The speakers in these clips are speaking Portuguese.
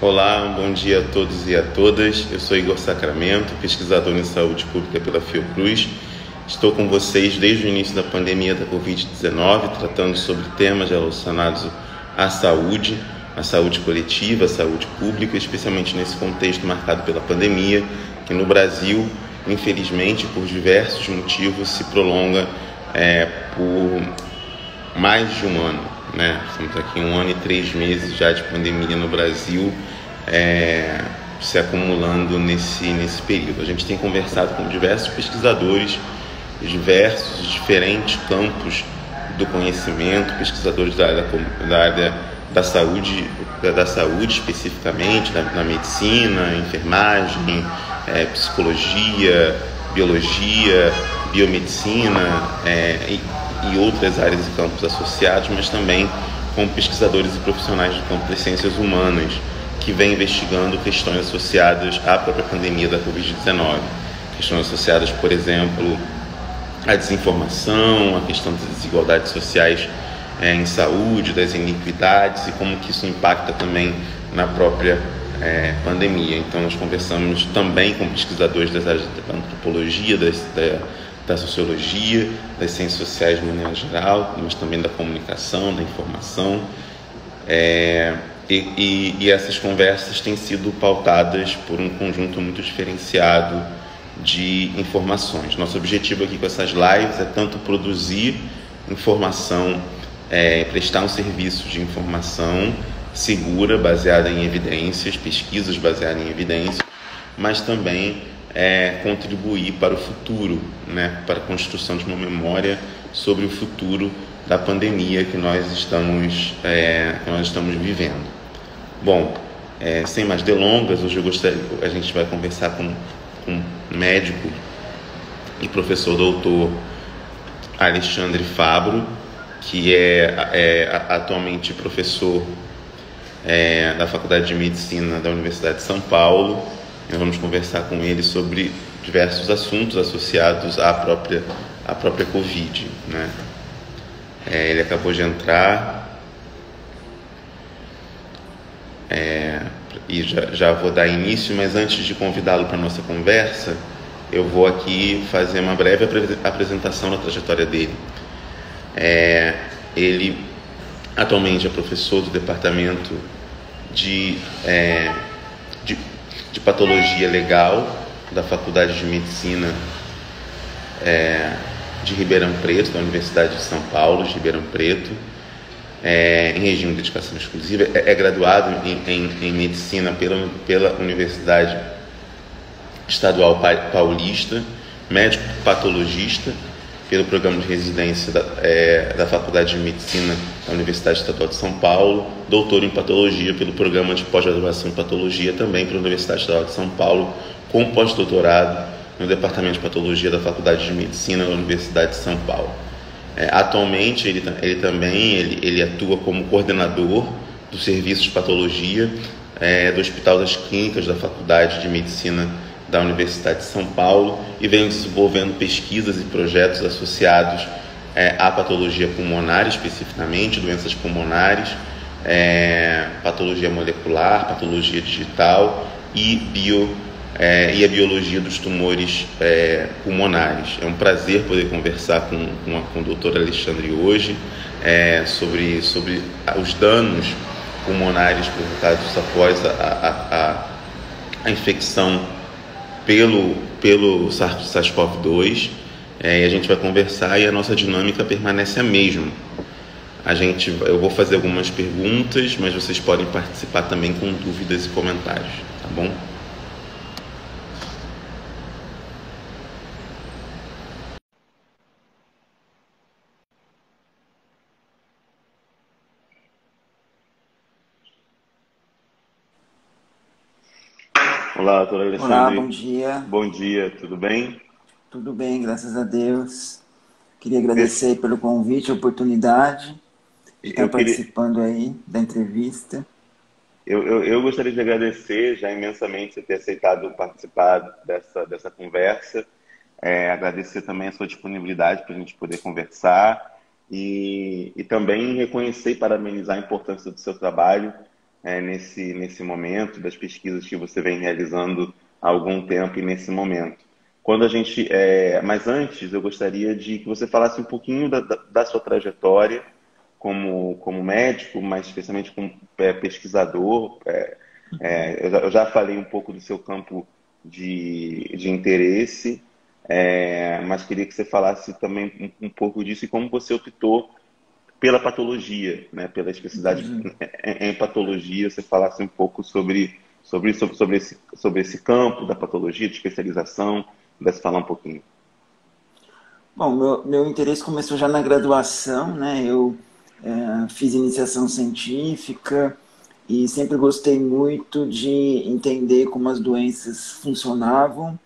Olá, um bom dia a todos e a todas. Eu sou Igor Sacramento, pesquisador em saúde pública pela Fiocruz. Estou com vocês desde o início da pandemia da Covid-19, tratando sobre temas relacionados à saúde coletiva, à saúde pública, especialmente nesse contexto marcado pela pandemia, que no Brasil, infelizmente, por diversos motivos, se prolonga por mais de um ano. Estamos aqui 1 ano e 3 meses já de pandemia no Brasil, se acumulando nesse período. A gente tem conversado com diversos pesquisadores de diversos, diferentes campos do conhecimento, pesquisadores da área da saúde especificamente, da medicina, enfermagem, psicologia, biologia, biomedicina e outras áreas e campos associados, mas também com pesquisadores e profissionais do campo das ciências humanas, que vêm investigando questões associadas à própria pandemia da Covid-19. Questões associadas, por exemplo, à desinformação, à questão das desigualdades sociais em saúde, das iniquidades e como que isso impacta também na própria pandemia. Então, nós conversamos também com pesquisadores das áreas da antropologia, da sociologia, das ciências sociais de maneira geral, mas também da comunicação, da informação. E essas conversas têm sido pautadas por um conjunto muito diferenciado de informações. Nosso objetivo aqui com essas lives é tanto produzir informação, prestar um serviço de informação segura, baseada em evidências, pesquisas baseadas em evidências, mas também contribuir para o futuro, para a construção de uma memória sobre o futuro da pandemia que nós estamos vivendo. Bom, sem mais delongas, hoje a gente vai conversar com um médico e professor doutor Alexandre Fabro, que é atualmente professor da Faculdade de Medicina da Universidade de São Paulo. Nós vamos conversar com ele sobre diversos assuntos associados à própria Covid, ele acabou de entrar e já vou dar início, mas antes de convidá-lo para a nossa conversa, eu vou aqui fazer uma breve apresentação da trajetória dele. Ele atualmente é professor do Departamento de Patologia Legal da Faculdade de Medicina de Ribeirão Preto, da Universidade de São Paulo, de Ribeirão Preto, em regime de dedicação exclusiva. É graduado em Medicina pela Universidade Estadual Paulista, médico patologista pelo programa de residência da Faculdade de Medicina da Universidade Estadual de São Paulo, doutor em patologia pelo programa de pós-graduação em patologia também pela Universidade Estadual de São Paulo, com pós-doutorado no Departamento de Patologia da Faculdade de Medicina da Universidade de São Paulo. Atualmente ele atua como coordenador do serviço de patologia do Hospital das Clínicas da Faculdade de Medicina da Universidade de São Paulo e vem desenvolvendo pesquisas e projetos associados à patologia pulmonar, especificamente doenças pulmonares, patologia molecular, patologia digital e a biologia dos tumores pulmonares. É um prazer poder conversar com o Dr. Alexandre hoje sobre os danos pulmonares provocados após a infecção pelo SARS-CoV-2, e a gente vai conversar e a nossa dinâmica permanece a mesma. Eu vou fazer algumas perguntas, mas vocês podem participar também com dúvidas e comentários, tá bom? Olá, doutor Alexandre. Olá, bom dia. Bom dia, tudo bem? Tudo bem, graças a Deus. Queria agradecer pelo convite, a oportunidade de estar participando aí da entrevista. Eu gostaria de agradecer já imensamente você ter aceitado participar dessa conversa. Agradecer também a sua disponibilidade para a gente poder conversar e também reconhecer e parabenizar a importância do seu trabalho nesse momento, das pesquisas que você vem realizando há algum tempo e nesse momento. Mas antes, eu gostaria de que você falasse um pouquinho da sua trajetória como médico, mas especialmente como pesquisador. Eu já falei um pouco do seu campo de interesse, mas queria que você falasse também um pouco disso e como você optou pela patologia, né, pela especialidade Entendi. em patologia. Você falasse um pouco sobre esse campo da patologia, de especialização, pudesse falar um pouquinho. Bom, meu interesse começou já na graduação, né? Eu fiz iniciação científica e sempre gostei muito de entender como as doenças funcionavam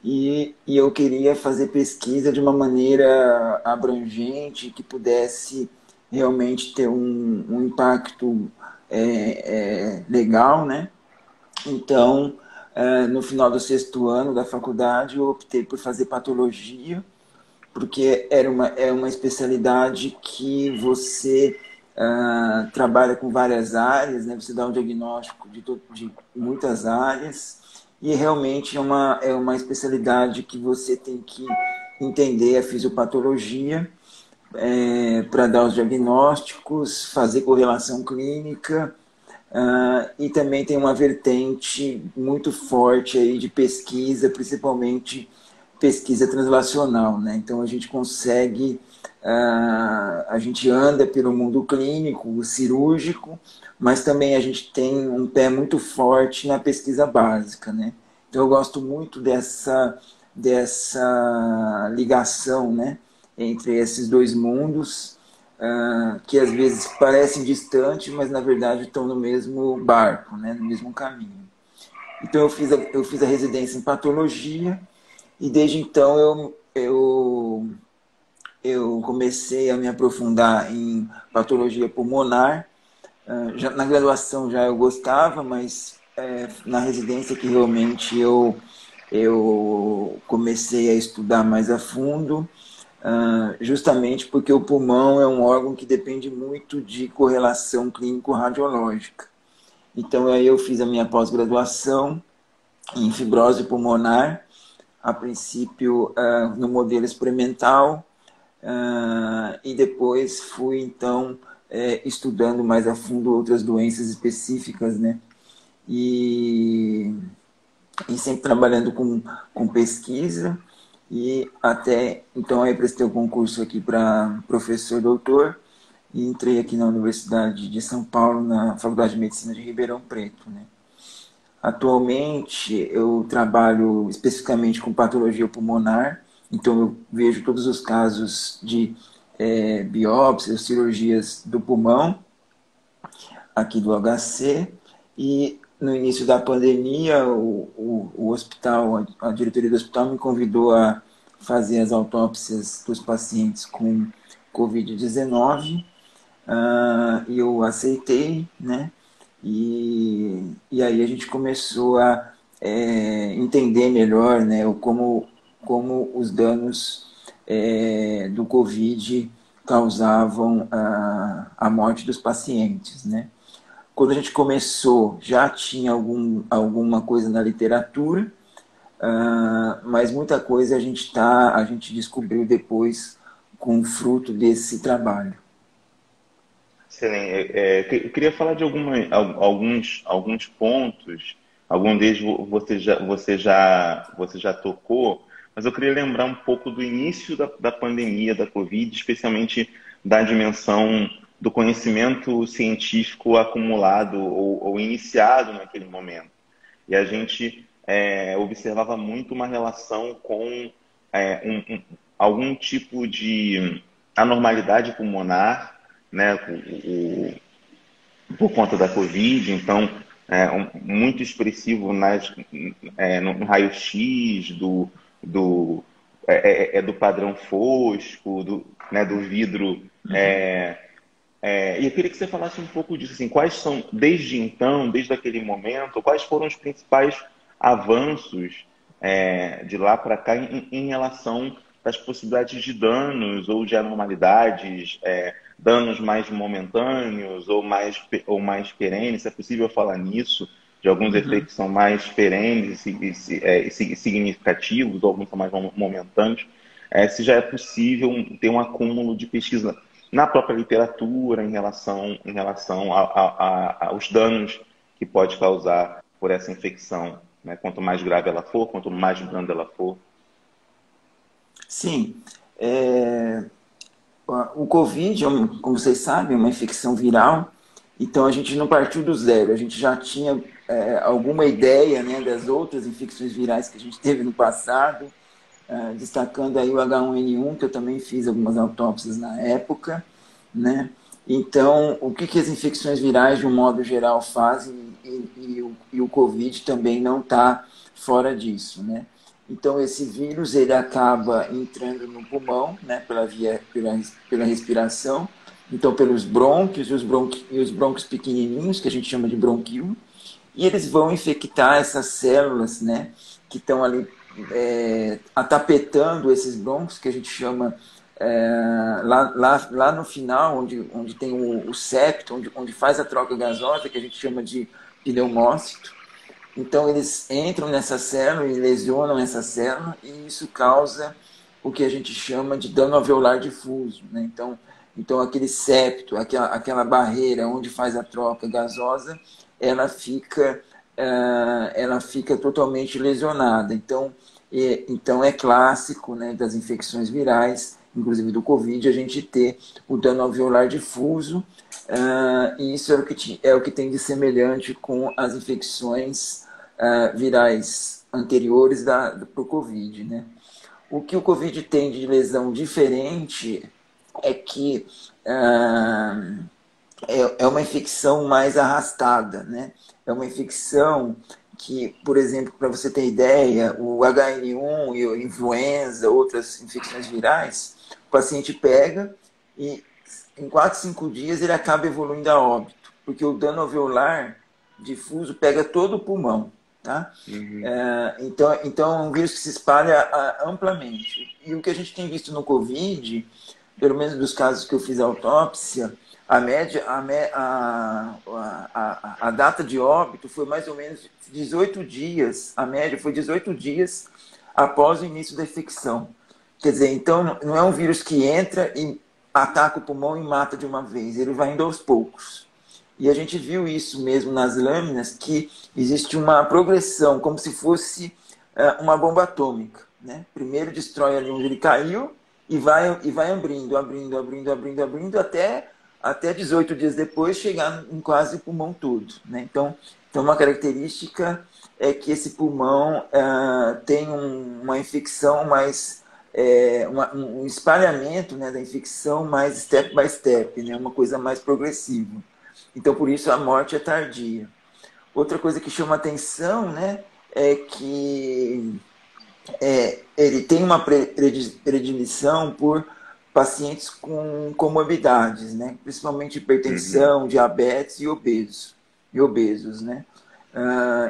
e eu queria fazer pesquisa de uma maneira abrangente que pudesse realmente ter um impacto legal, né? Então, no final do sexto ano da faculdade, eu optei por fazer patologia porque é uma especialidade que você trabalha com várias áreas, né? Você dá um diagnóstico de muitas áreas e realmente é uma especialidade que você tem que entender a fisiopatologia para dar os diagnósticos, fazer correlação clínica e também tem uma vertente muito forte aí de pesquisa, principalmente pesquisa translacional, né? Então a gente consegue, a gente anda pelo mundo clínico, cirúrgico, mas também a gente tem um pé muito forte na pesquisa básica, né? Então eu gosto muito dessa ligação, né, entre esses dois mundos, que às vezes parecem distantes, mas na verdade estão no mesmo barco, né, no mesmo caminho. Então eu fiz a residência em patologia e desde então eu comecei a me aprofundar em patologia pulmonar. Na graduação já eu gostava, mas na residência que realmente eu comecei a estudar mais a fundo, justamente porque o pulmão é um órgão que depende muito de correlação clínico-radiológica. Então aí eu fiz a minha pós-graduação em fibrose pulmonar, a princípio no modelo experimental, e depois fui então estudando mais a fundo outras doenças específicas, né? E, e sempre trabalhando com pesquisa e até então aí prestei o concurso aqui para professor doutor e entrei aqui na Universidade de São Paulo na Faculdade de Medicina de Ribeirão Preto, né? Atualmente eu trabalho especificamente com patologia pulmonar, então eu vejo todos os casos de biópsias, cirurgias do pulmão, aqui do HC, e no início da pandemia o hospital, a diretoria do hospital me convidou a fazer as autópsias dos pacientes com Covid-19, e eu aceitei, né? E aí a gente começou a entender melhor, né, como os danos do Covid causavam a morte dos pacientes, né? Quando a gente começou, já tinha alguma coisa na literatura, mas muita coisa a gente descobriu depois com o fruto desse trabalho. Excelente. Eu queria falar de alguns pontos. Algum deles você já tocou, mas eu queria lembrar um pouco do início da pandemia da Covid, especialmente da dimensão do conhecimento científico acumulado ou iniciado naquele momento. E a gente observava muito uma relação com algum tipo de anormalidade pulmonar, né, por conta da Covid. Então, muito expressivo no raio-x do padrão fosco, né, do vidro. E eu queria que você falasse um pouco disso, assim, quais são, desde então, desde aquele momento, quais foram os principais avanços de lá para cá em relação às possibilidades de danos ou de anormalidades danos mais momentâneos ou mais perenes? É possível falar nisso? De alguns efeitos que são mais perenes e significativos, ou alguns são mais momentâneos? Se já é possível ter um acúmulo de pesquisa na própria literatura em relação aos danos que pode causar por essa infecção, né? Quanto mais grave ela for, quanto mais branda ela for. Sim. O Covid, como vocês sabem, é uma infecção viral, então a gente não partiu do zero, a gente já tinha alguma ideia, né, das outras infecções virais que a gente teve no passado, destacando aí o H1N1, que eu também fiz algumas autópsias na época, né? Então, o que as infecções virais, de um modo geral, fazem, e o Covid também não está fora disso, né? Então, esse vírus ele acaba entrando no pulmão, né, pela respiração, então pelos brônquios e os brônquios pequenininhos, que a gente chama de bronquíolo, e eles vão infectar essas células, né, que estão ali atapetando esses brônquios, que a gente chama lá no final, onde tem o septo, onde faz a troca gasosa, que a gente chama de pneumócito. Então, eles entram nessa célula e lesionam essa célula, e isso causa o que a gente chama de dano alveolar difuso, né? Então, aquele septo, aquela barreira onde faz a troca gasosa, ela fica totalmente lesionada. Então é clássico, né, das infecções virais, inclusive do Covid, a gente ter o dano alveolar difuso, e isso é o que tem de semelhante com as infecções virais anteriores para o Covid, né? O que o Covid tem de lesão diferente é que é uma infecção mais arrastada, né? É uma infecção que, por exemplo, para você ter ideia, o HN1 e a influenza, outras infecções virais, o paciente pega e em 4, 5 dias ele acaba evoluindo a óbito, porque o dano alveolar difuso pega todo o pulmão, tá? Então é um vírus que se espalha amplamente. E o que a gente tem visto no Covid, pelo menos dos casos que eu fiz a autópsia, a data de óbito foi mais ou menos 18 dias, a média foi 18 dias após o início da infecção. Quer dizer, então não é um vírus que entra e ataca o pulmão e mata de uma vez, ele vai indo aos poucos. E a gente viu isso mesmo nas lâminas, que existe uma progressão, como se fosse uma bomba atômica, né? Primeiro destrói ali onde ele caiu e vai abrindo até 18 dias depois chegar em quase o pulmão todo, né? Então, uma característica é que esse pulmão tem uma infecção mais, um espalhamento, né, da infecção mais step by step, né? Uma coisa mais progressiva. Então, por isso, a morte é tardia. Outra coisa que chama atenção, né, é que ele tem uma predileção por pacientes com comorbidades, né? Principalmente hipertensão, diabetes e obesos, né?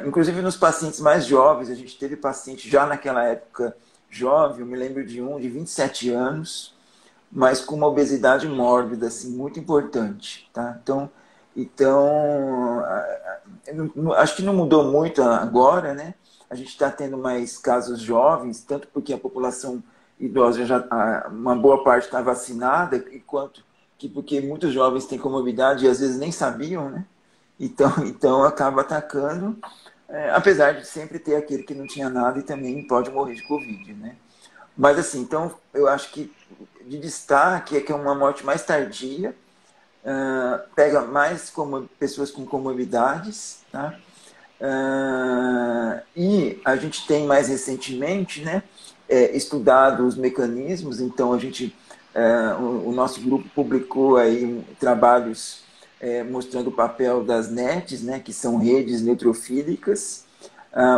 Inclusive nos pacientes mais jovens, a gente teve paciente já naquela época jovem, eu me lembro de um de 27 anos, mas com uma obesidade mórbida, assim, muito importante, tá? Então acho que não mudou muito agora, né? A gente está tendo mais casos jovens, tanto porque a população idosa, uma boa parte está vacinada, quanto que porque muitos jovens têm comorbidade e às vezes nem sabiam, né? Então acaba atacando, apesar de sempre ter aquele que não tinha nada e também pode morrer de Covid, né? Mas assim, então eu acho que de destaque é que é uma morte mais tardia, pega mais pessoas com comorbidades, tá? E a gente tem mais recentemente, né, estudado os mecanismos. Então o nosso grupo publicou aí trabalhos mostrando o papel das NETs, né, que são redes neutrofílicas,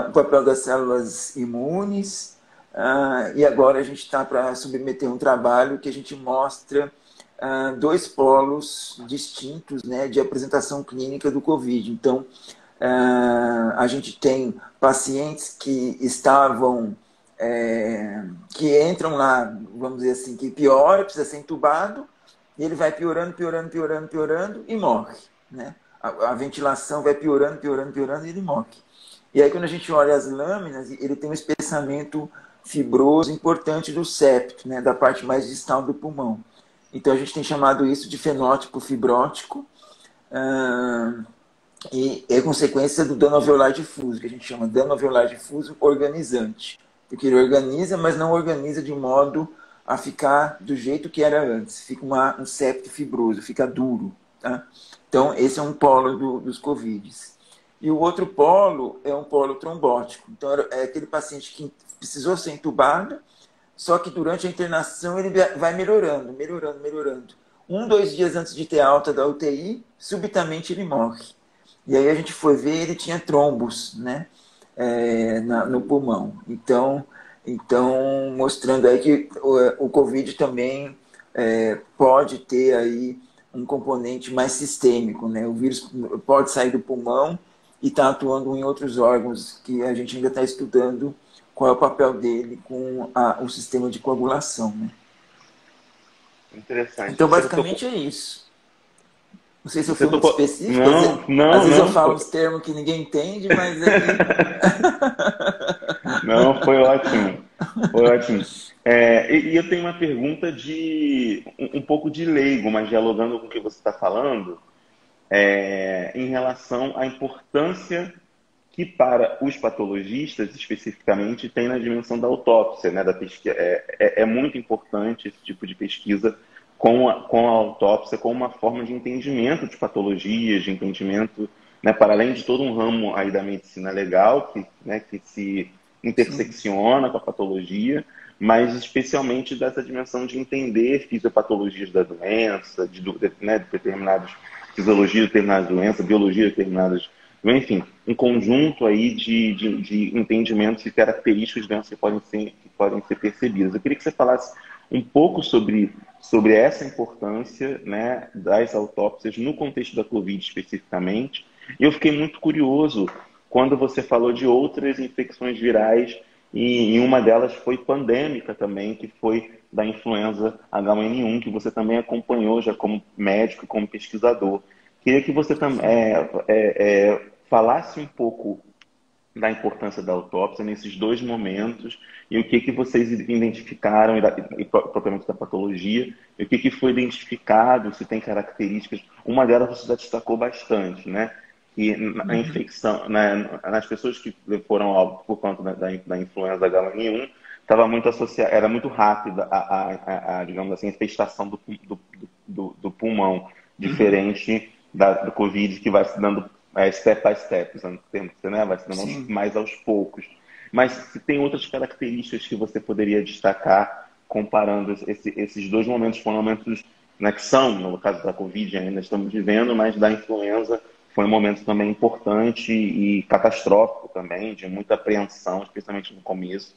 o papel das células imunes, e agora a gente está para submeter um trabalho que a gente mostra dois polos distintos, né, de apresentação clínica do Covid. Então, a gente tem pacientes que que entram lá, vamos dizer assim, que piora, precisa ser entubado, e ele vai piorando, piorando, piorando, piorando e morre, né? A ventilação vai piorando, piorando, piorando e ele morre. E aí, quando a gente olha as lâminas, ele tem um espessamento fibroso importante do septo, né, da parte mais distal do pulmão. Então, a gente tem chamado isso de fenótipo fibrótico, e é consequência do dano alveolar difuso, que a gente chama de dano alveolar difuso organizante. Porque ele organiza, mas não organiza de modo a ficar do jeito que era antes. Fica um septo fibroso, fica duro. Tá? Então, esse é um polo dos Covids. E o outro polo é um polo trombótico. Então, é aquele paciente que precisou ser entubado, só que durante a internação ele vai melhorando, melhorando, melhorando. 2 dias antes de ter alta da UTI, subitamente ele morre. E aí a gente foi ver, ele tinha trombos, né, no pulmão. Então, mostrando aí que o Covid também pode ter aí um componente mais sistêmico, né? O vírus pode sair do pulmão e está atuando em outros órgãos que a gente ainda está estudando qual é o papel dele com o sistema de coagulação, né? Interessante. Então, basicamente é isso. Não sei se eu fui muito específico. Não, às vezes não. Eu falo uns termos que ninguém entende, mas aí... Não, foi ótimo. Foi ótimo. E eu tenho uma pergunta de um pouco de leigo, mas dialogando com o que você está falando, em relação à importância que para os patologistas, especificamente, tem na dimensão da autópsia, né, da pesquisa. É muito importante esse tipo de pesquisa com a autópsia, como uma forma de entendimento de patologias, de entendimento, né, para além de todo um ramo aí da medicina legal, que se intersecciona com a patologia, mas especialmente dessa dimensão de entender fisiopatologias da doença, de determinadas fisiologias de determinadas doenças, biologia de determinadas, enfim, um conjunto aí de entendimentos e características de doenças que podem ser percebidas. Eu queria que você falasse um pouco sobre essa importância, né, das autópsias no contexto da Covid especificamente. E eu fiquei muito curioso quando você falou de outras infecções virais, e uma delas foi pandêmica também, que foi da influenza H1N1, que você também acompanhou já como médico e como pesquisador. Queria que você também falasse um pouco da importância da autópsia nesses 2 momentos e o que vocês identificaram, e propriamente da patologia, e o que foi identificado, se tem características. Uma delas você já destacou bastante, né? Que a infecção, né, nas pessoas que foram óbito por conta da influenza H1N1, estava muito associada, era muito rápida a digamos assim, a infestação do pulmão, diferente do Covid, que vai se dando step by step, usando o termo, né? Vai se dando mais aos poucos. Mas se tem outras características que você poderia destacar comparando esses 2 momentos, foram momentos, né, que são, no caso da Covid ainda estamos vivendo, mas da influenza foi um momento também importante e catastrófico também, de muita apreensão, especialmente no começo,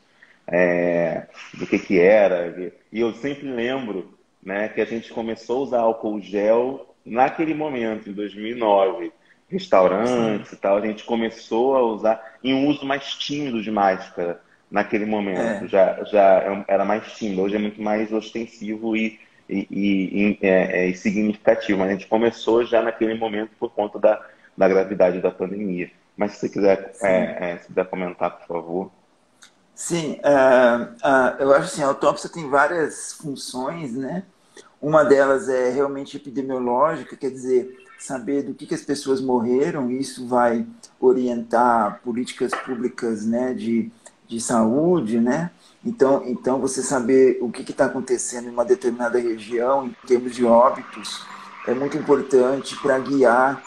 do que era. E eu sempre lembro, né, que a gente começou a usar álcool gel naquele momento, em 2009. Restaurantes e tal, a gente começou a usar em um uso mais tímido de máscara naquele momento. Já era mais tímido, hoje é muito mais ostensivo e significativo, mas a gente começou já naquele momento por conta da gravidade da pandemia. Mas se você quiser, se puder comentar, por favor. Sim, eu acho assim, a autópsia tem várias funções, né? Uma delas é realmente epidemiológica, quer dizer, saber do que as pessoas morreram, e isso vai orientar políticas públicas, né, de saúde, né? Então, você saber o que está acontecendo em uma determinada região, em termos de óbitos, é muito importante para guiar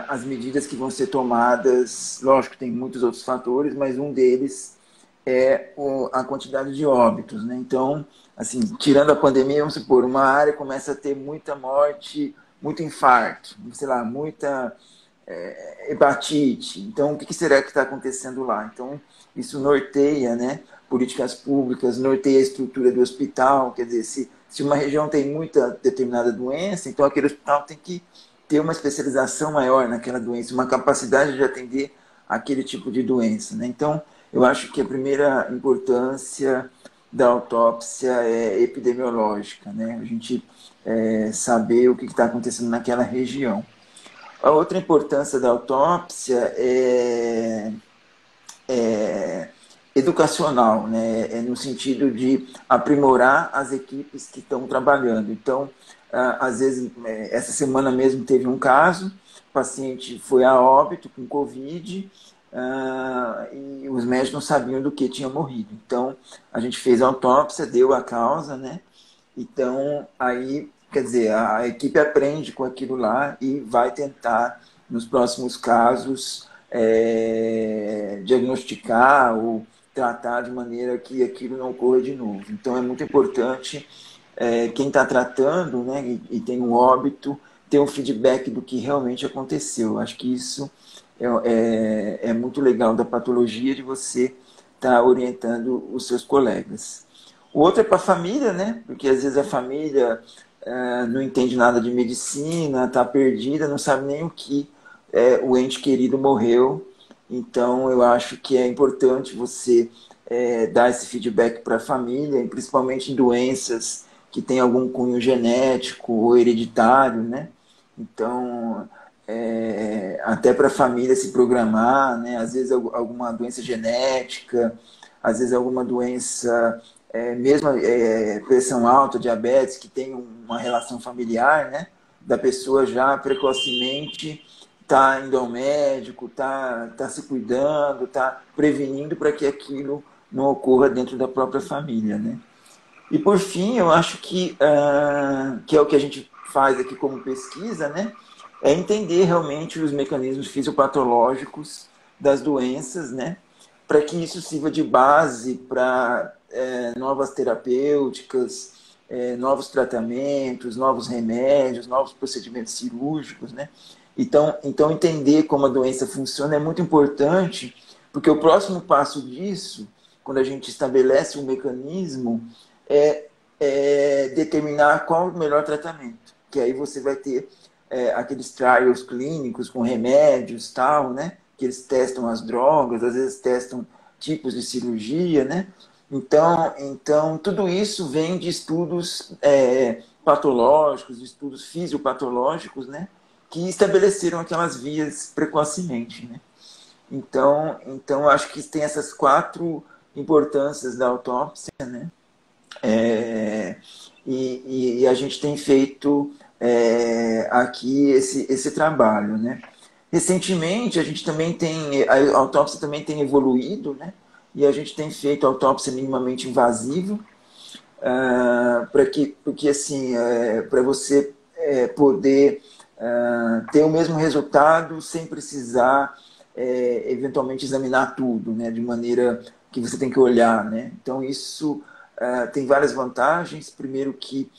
as medidas que vão ser tomadas. Lógico, tem muitos outros fatores, mas um deles é a quantidade de óbitos, né? Então, assim, tirando a pandemia, vamos supor, uma área começa a ter muita morte, muito infarto, sei lá, muita hepatite. Então, o que será que está acontecendo lá? Então, isso norteia, né, políticas públicas, norteia a estrutura do hospital. Quer dizer, se uma região tem muita determinada doença, então aquele hospital tem que ter uma especialização maior naquela doença, uma capacidade de atender aquele tipo de doença, né? Então, eu acho que a primeira importância da autópsia é epidemiológica, né? A gente saber o que está acontecendo naquela região. A outra importância da autópsia é educacional, né? É no sentido de aprimorar as equipes que estão trabalhando. Então, às vezes, essa semana mesmo teve um caso, o paciente foi a óbito com Covid, e os médicos não sabiam do que tinha morrido. Então, a gente fez a autópsia, deu a causa, né? Então, aí, quer dizer, a equipe aprende com aquilo lá e vai tentar, nos próximos casos, diagnosticar ou tratar de maneira que aquilo não ocorra de novo. Então, é muito importante quem está tratando, né, e tem um óbito, ter um feedback do que realmente aconteceu. Acho que isso é muito legal da patologia, de você estar orientando os seus colegas. O outro é para a família, né? Porque às vezes a família não entende nada de medicina, está perdida, não sabe nem o que o ente querido morreu. Então, eu acho que é importante você dar esse feedback para a família, e principalmente em doenças que têm algum cunho genético ou hereditário, né? Então, até para a família se programar, né? Às vezes alguma doença genética, às vezes alguma doença, mesmo pressão alta, diabetes, que tem uma relação familiar, né? Da pessoa já precocemente tá indo ao médico, tá se cuidando, tá prevenindo para que aquilo não ocorra dentro da própria família, né? E por fim, eu acho que é o que a gente faz aqui como pesquisa, né? É entender realmente os mecanismos fisiopatológicos das doenças, né? Para que isso sirva de base para novas terapêuticas, novos tratamentos, novos remédios, novos procedimentos cirúrgicos, né? Então, entender como a doença funciona é muito importante, porque o próximo passo disso, quando a gente estabelece um mecanismo, determinar qual o melhor tratamento. Que aí você vai ter aqueles trials clínicos com remédios, tal, né? Que eles testam as drogas, às vezes testam tipos de cirurgia, né? Então tudo isso vem de estudos patológicos, de estudos fisiopatológicos, né? Que estabeleceram aquelas vias precocemente, né? Então acho que tem essas 4 importâncias da autópsia, né? E a gente tem feito aqui esse trabalho, né? Recentemente, a gente também a autópsia também tem evoluído, né? E a gente tem feito autópsia minimamente invasiva, porque assim, para você poder ter o mesmo resultado sem precisar eventualmente examinar tudo, né? De maneira que você tem que olhar, né? Então isso tem várias vantagens. Primeiro que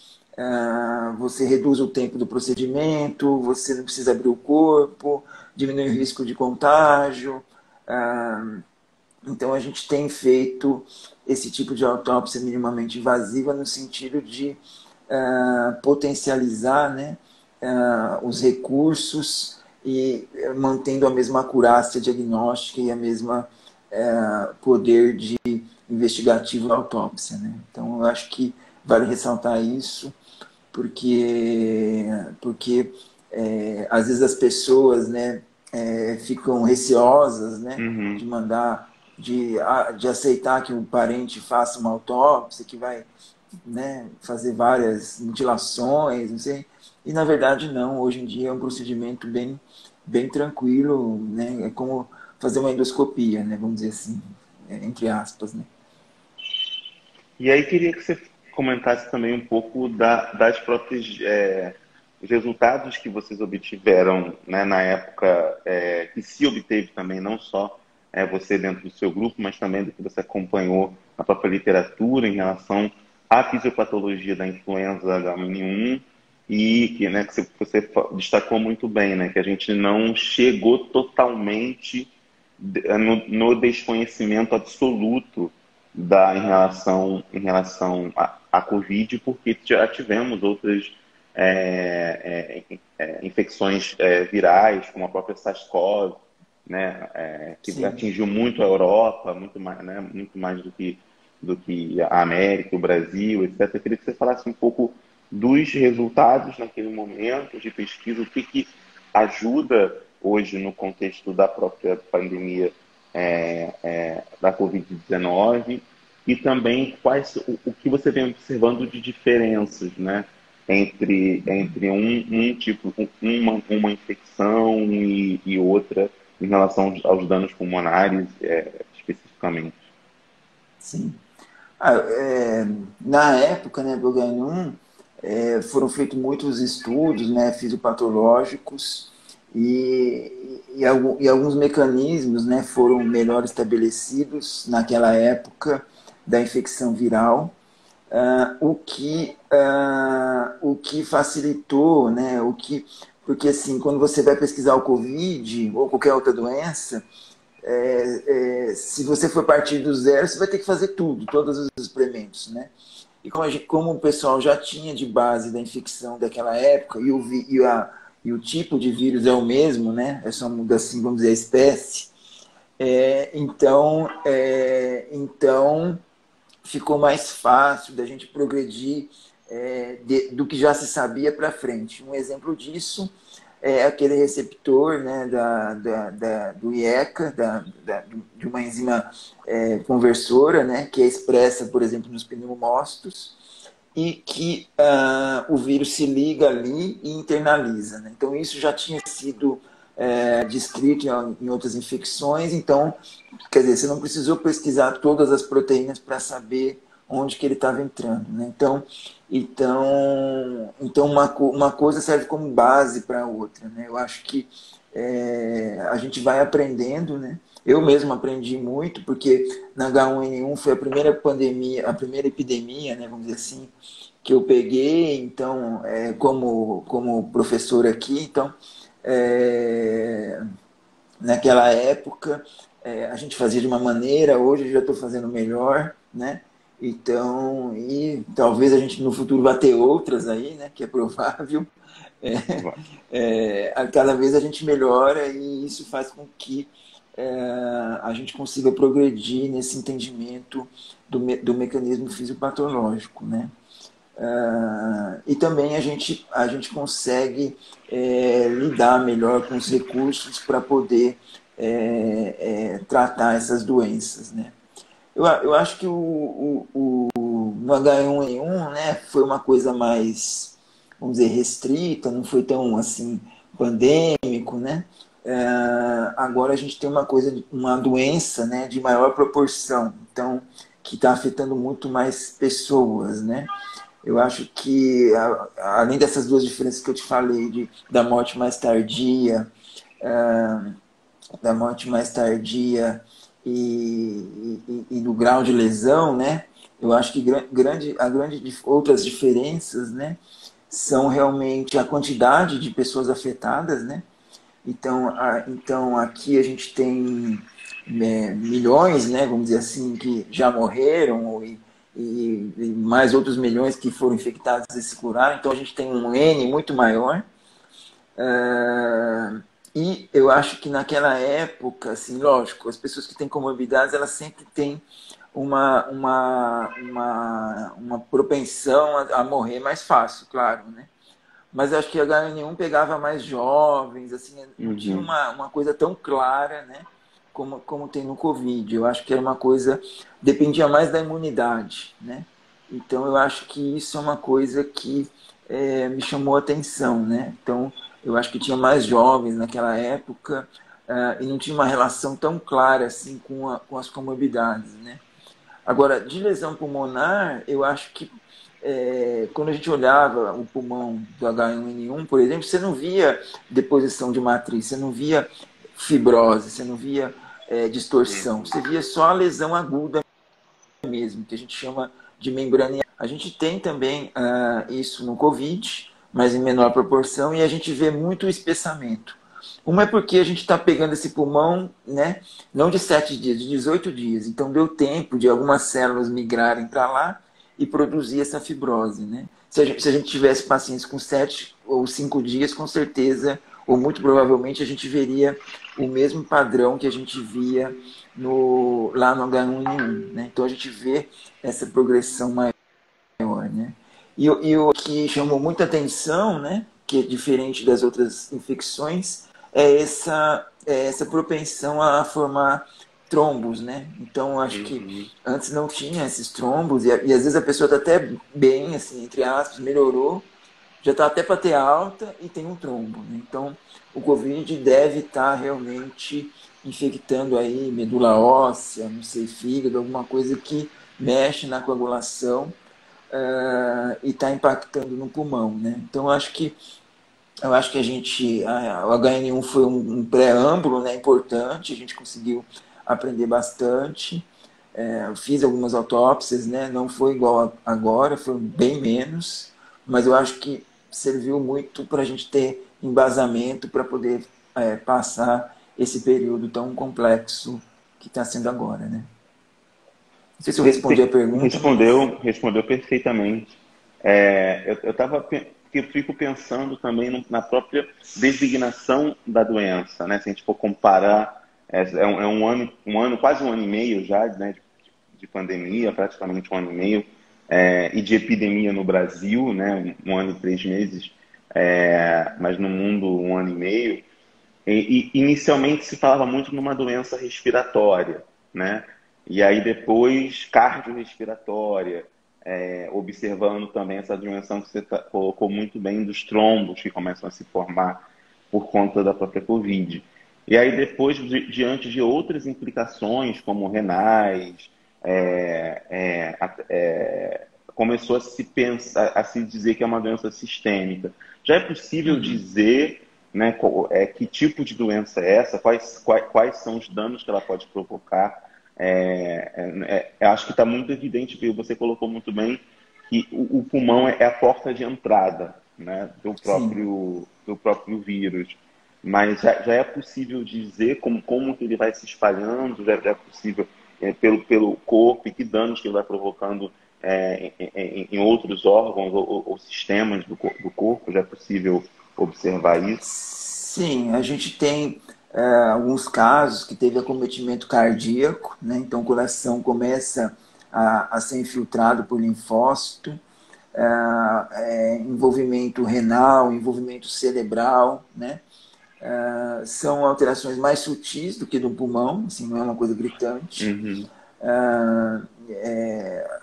você reduz o tempo do procedimento, você não precisa abrir o corpo, diminui o risco de contágio. Então, a gente tem feito esse tipo de autópsia minimamente invasiva no sentido de potencializar, né, os recursos e mantendo a mesma acurácia diagnóstica e a mesma poder de investigativo da autópsia, né? Então, eu acho que vale ressaltar isso, porque às vezes as pessoas, né, ficam receosas, né, Uhum. de mandar, de aceitar que o parente faça uma autópsia, que vai, né, fazer várias mutilações, não sei. E na verdade não, hoje em dia é um procedimento bem tranquilo, né? É como fazer uma endoscopia, né, vamos dizer assim, entre aspas, né? E aí queria que você comentasse também um pouco das próprias os resultados que vocês obtiveram, né, na época, que se obteve também, não só você dentro do seu grupo, mas também do que você acompanhou na própria literatura em relação à fisiopatologia da influenza H1N1 e que, né, que você destacou muito bem, né, que a gente não chegou totalmente no desconhecimento absoluto em relação à Covid, porque já tivemos outras infecções virais, como a própria SARS-CoV, né, que Sim. atingiu muito a Europa, muito mais do que a América, o Brasil, etc. Eu queria que você falasse um pouco dos resultados naquele momento de pesquisa, o que ajuda hoje no contexto da própria pandemia da Covid-19 e também o que você vem observando de diferenças, né, entre um tipo, uma infecção e outra em relação aos danos pulmonares especificamente. Sim. Na época, né, do H1, foram feitos muitos estudos, né, fisiopatológicos e alguns mecanismos, né, foram melhor estabelecidos naquela época da infecção viral, o que facilitou, né, porque assim, quando você vai pesquisar o COVID ou qualquer outra doença, se você for partir do zero, você vai ter que fazer tudo, todos os experimentos, né? E como o pessoal já tinha de base da infecção daquela época e o tipo de vírus é o mesmo, né? É só muda assim, vamos dizer, a espécie. Então ficou mais fácil da gente progredir do que já se sabia para frente. Um exemplo disso é aquele receptor, né, do IECA, de uma enzima conversora, né, que é expressa, por exemplo, nos pneumócitos, e que o vírus se liga ali e internaliza. Né? Então, isso já tinha sido descrito em outras infecções, então, quer dizer, você não precisou pesquisar todas as proteínas para saber onde que ele estava entrando. Né? Então uma coisa serve como base para a outra. Né? Eu acho que a gente vai aprendendo, né? Eu mesmo aprendi muito, porque na H1N1 foi a primeira pandemia, a primeira epidemia, né, vamos dizer assim, que eu peguei, então, como professor aqui, então, é, naquela época, a gente fazia de uma maneira, hoje eu já estou fazendo melhor, né? Então, e talvez a gente no futuro vá ter outras aí, né? Que é provável. É, cada vez a gente melhora e isso faz com que a gente consiga progredir nesse entendimento do mecanismo fisiopatológico, né? E também a gente consegue lidar melhor com os recursos para poder tratar essas doenças, né? Eu acho que no H1N1, né, foi uma coisa mais, vamos dizer, restrita, não foi tão assim pandêmico, né? Agora a gente tem uma doença, né, de maior proporção, então que está afetando muito mais pessoas, né? Eu acho que, além dessas duas diferenças que eu te falei, da morte mais tardia, ah, da morte mais tardia e do grau de lesão, né? Eu acho que outras diferenças, né, são realmente a quantidade de pessoas afetadas, né? Então aqui a gente tem milhões, né, vamos dizer assim, que já morreram e mais outros milhões que foram infectados e se curaram. Então a gente tem um N muito maior. E eu acho que naquela época, assim, lógico, as pessoas que têm comorbidades, elas sempre têm uma propensão a morrer mais fácil, claro, né? Mas acho que a H1N1 pegava mais jovens, assim, não tinha Uhum. uma coisa tão clara, né? Como tem no Covid. Eu acho que era uma coisa, dependia mais da imunidade, né? Então eu acho que isso é uma coisa que me chamou a atenção, né? Então eu acho que tinha mais jovens naquela época e não tinha uma relação tão clara assim com as comorbidades, né? Agora, de lesão pulmonar, eu acho que quando a gente olhava o pulmão do H1N1, por exemplo, você não via deposição de matriz, você não via fibrose, você não via distorção, Uhum. você via só a lesão aguda mesmo, que a gente chama de membrana. A gente tem também isso no COVID, mas em menor proporção, e a gente vê muito o espessamento. Uma é porque a gente está pegando esse pulmão, né, não de 7 dias, de 18 dias. Então deu tempo de algumas células migrarem para lá e produzir essa fibrose. Né? Se a gente tivesse pacientes com 7 ou 5 dias, com certeza, ou muito provavelmente, a gente veria o mesmo padrão que a gente via lá no H1N1. Né? Então a gente vê essa progressão maior. Né? E o que chamou muita atenção, né, que é diferente das outras infecções, essa propensão a formar trombos, né? Então, acho que Uhum. antes não tinha esses trombos, e às vezes a pessoa está até bem, assim, entre aspas, melhorou, já está até para ter alta e tem um trombo, né? Então, o Covid deve estar realmente infectando aí medula óssea, não sei, fígado, alguma coisa que mexe na coagulação e está impactando no pulmão, né? Então, eu acho que o HN1 foi um preâmbulo, né, importante, a gente conseguiu aprender bastante. Eu fiz algumas autópsias, né, não foi igual agora, foi bem menos, mas eu acho que serviu muito para a gente ter embasamento para poder passar esse período tão complexo que está sendo agora, né? Não sei se eu respondi a pergunta, mas Respondeu perfeitamente. Eu fico pensando também na própria designação da doença, né? Se a gente for comparar, um ano, quase um ano e meio já, né, de pandemia, praticamente um ano e meio, e de epidemia no Brasil, né, um ano e 3 meses, mas no mundo um ano e meio. Inicialmente se falava muito numa doença respiratória, né? E aí depois cardiorrespiratória, observando também essa dimensão que você colocou muito bem dos trombos que começam a se formar por conta da própria Covid. E aí depois, diante de outras implicações, como renais, começou a se pensar, a se dizer que é uma doença sistêmica. Já é possível uhum. dizer, né, que tipo de doença é essa, quais são os danos que ela pode provocar? Acho que está muito evidente, que você colocou muito bem, que o pulmão é a porta de entrada, né, Sim. do próprio vírus. Mas já é possível dizer como que ele vai se espalhando, já é possível, pelo corpo, e que danos que ele vai provocando em outros órgãos ou sistemas do corpo, já é possível observar isso? Sim, a gente tem alguns casos que teve acometimento cardíaco, né? Então o coração começa a ser infiltrado por linfócito, envolvimento renal, envolvimento cerebral, né? São alterações mais sutis do que do pulmão, assim, não é uma coisa gritante. Uhum.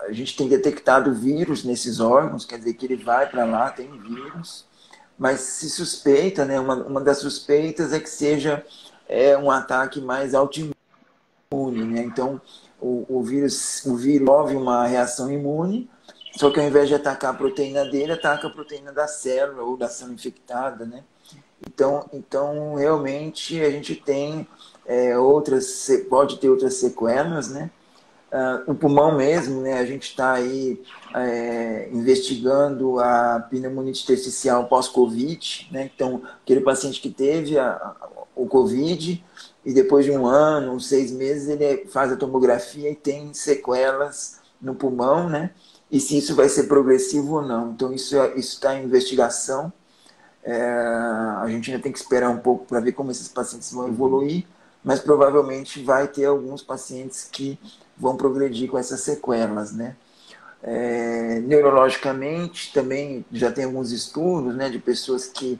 A gente tem detectado vírus nesses órgãos, quer dizer que ele vai para lá, tem vírus, mas se suspeita, né, uma das suspeitas é que seja um ataque mais autoimune, né? Então, o vírus move uma reação imune, só que ao invés de atacar a proteína dele, ataca a proteína da célula ou da célula infectada, né? Então realmente a gente tem pode ter outras sequelas, né? O pulmão mesmo, né? A gente está aí investigando a pneumonia intersticial pós-Covid, né? Então, aquele paciente que teve o Covid e depois de um ano, 6 meses, ele faz a tomografia e tem sequelas no pulmão, né? E se isso vai ser progressivo ou não. Então, isso está em investigação. A gente ainda tem que esperar um pouco para ver como esses pacientes vão Uhum. evoluir, mas provavelmente vai ter alguns pacientes que vão progredir com essas sequelas, né? Neurologicamente também já tem alguns estudos, né, de pessoas que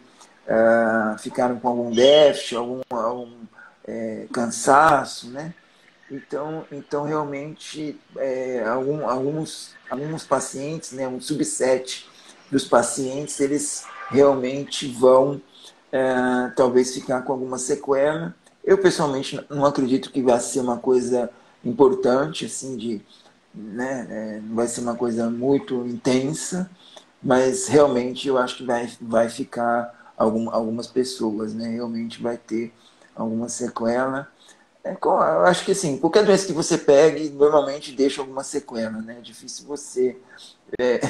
ficaram com algum déficit, algum cansaço, né? Então realmente alguns pacientes, né, um subset dos pacientes, eles realmente vão talvez ficar com alguma sequela. Eu pessoalmente não acredito que vai ser uma coisa importante, assim, né, não vai ser uma coisa muito intensa, mas realmente eu acho que vai ficar algumas pessoas, né? Realmente vai ter alguma sequela. Eu acho que assim, qualquer doença que você pegue, normalmente deixa alguma sequela, né? É difícil você,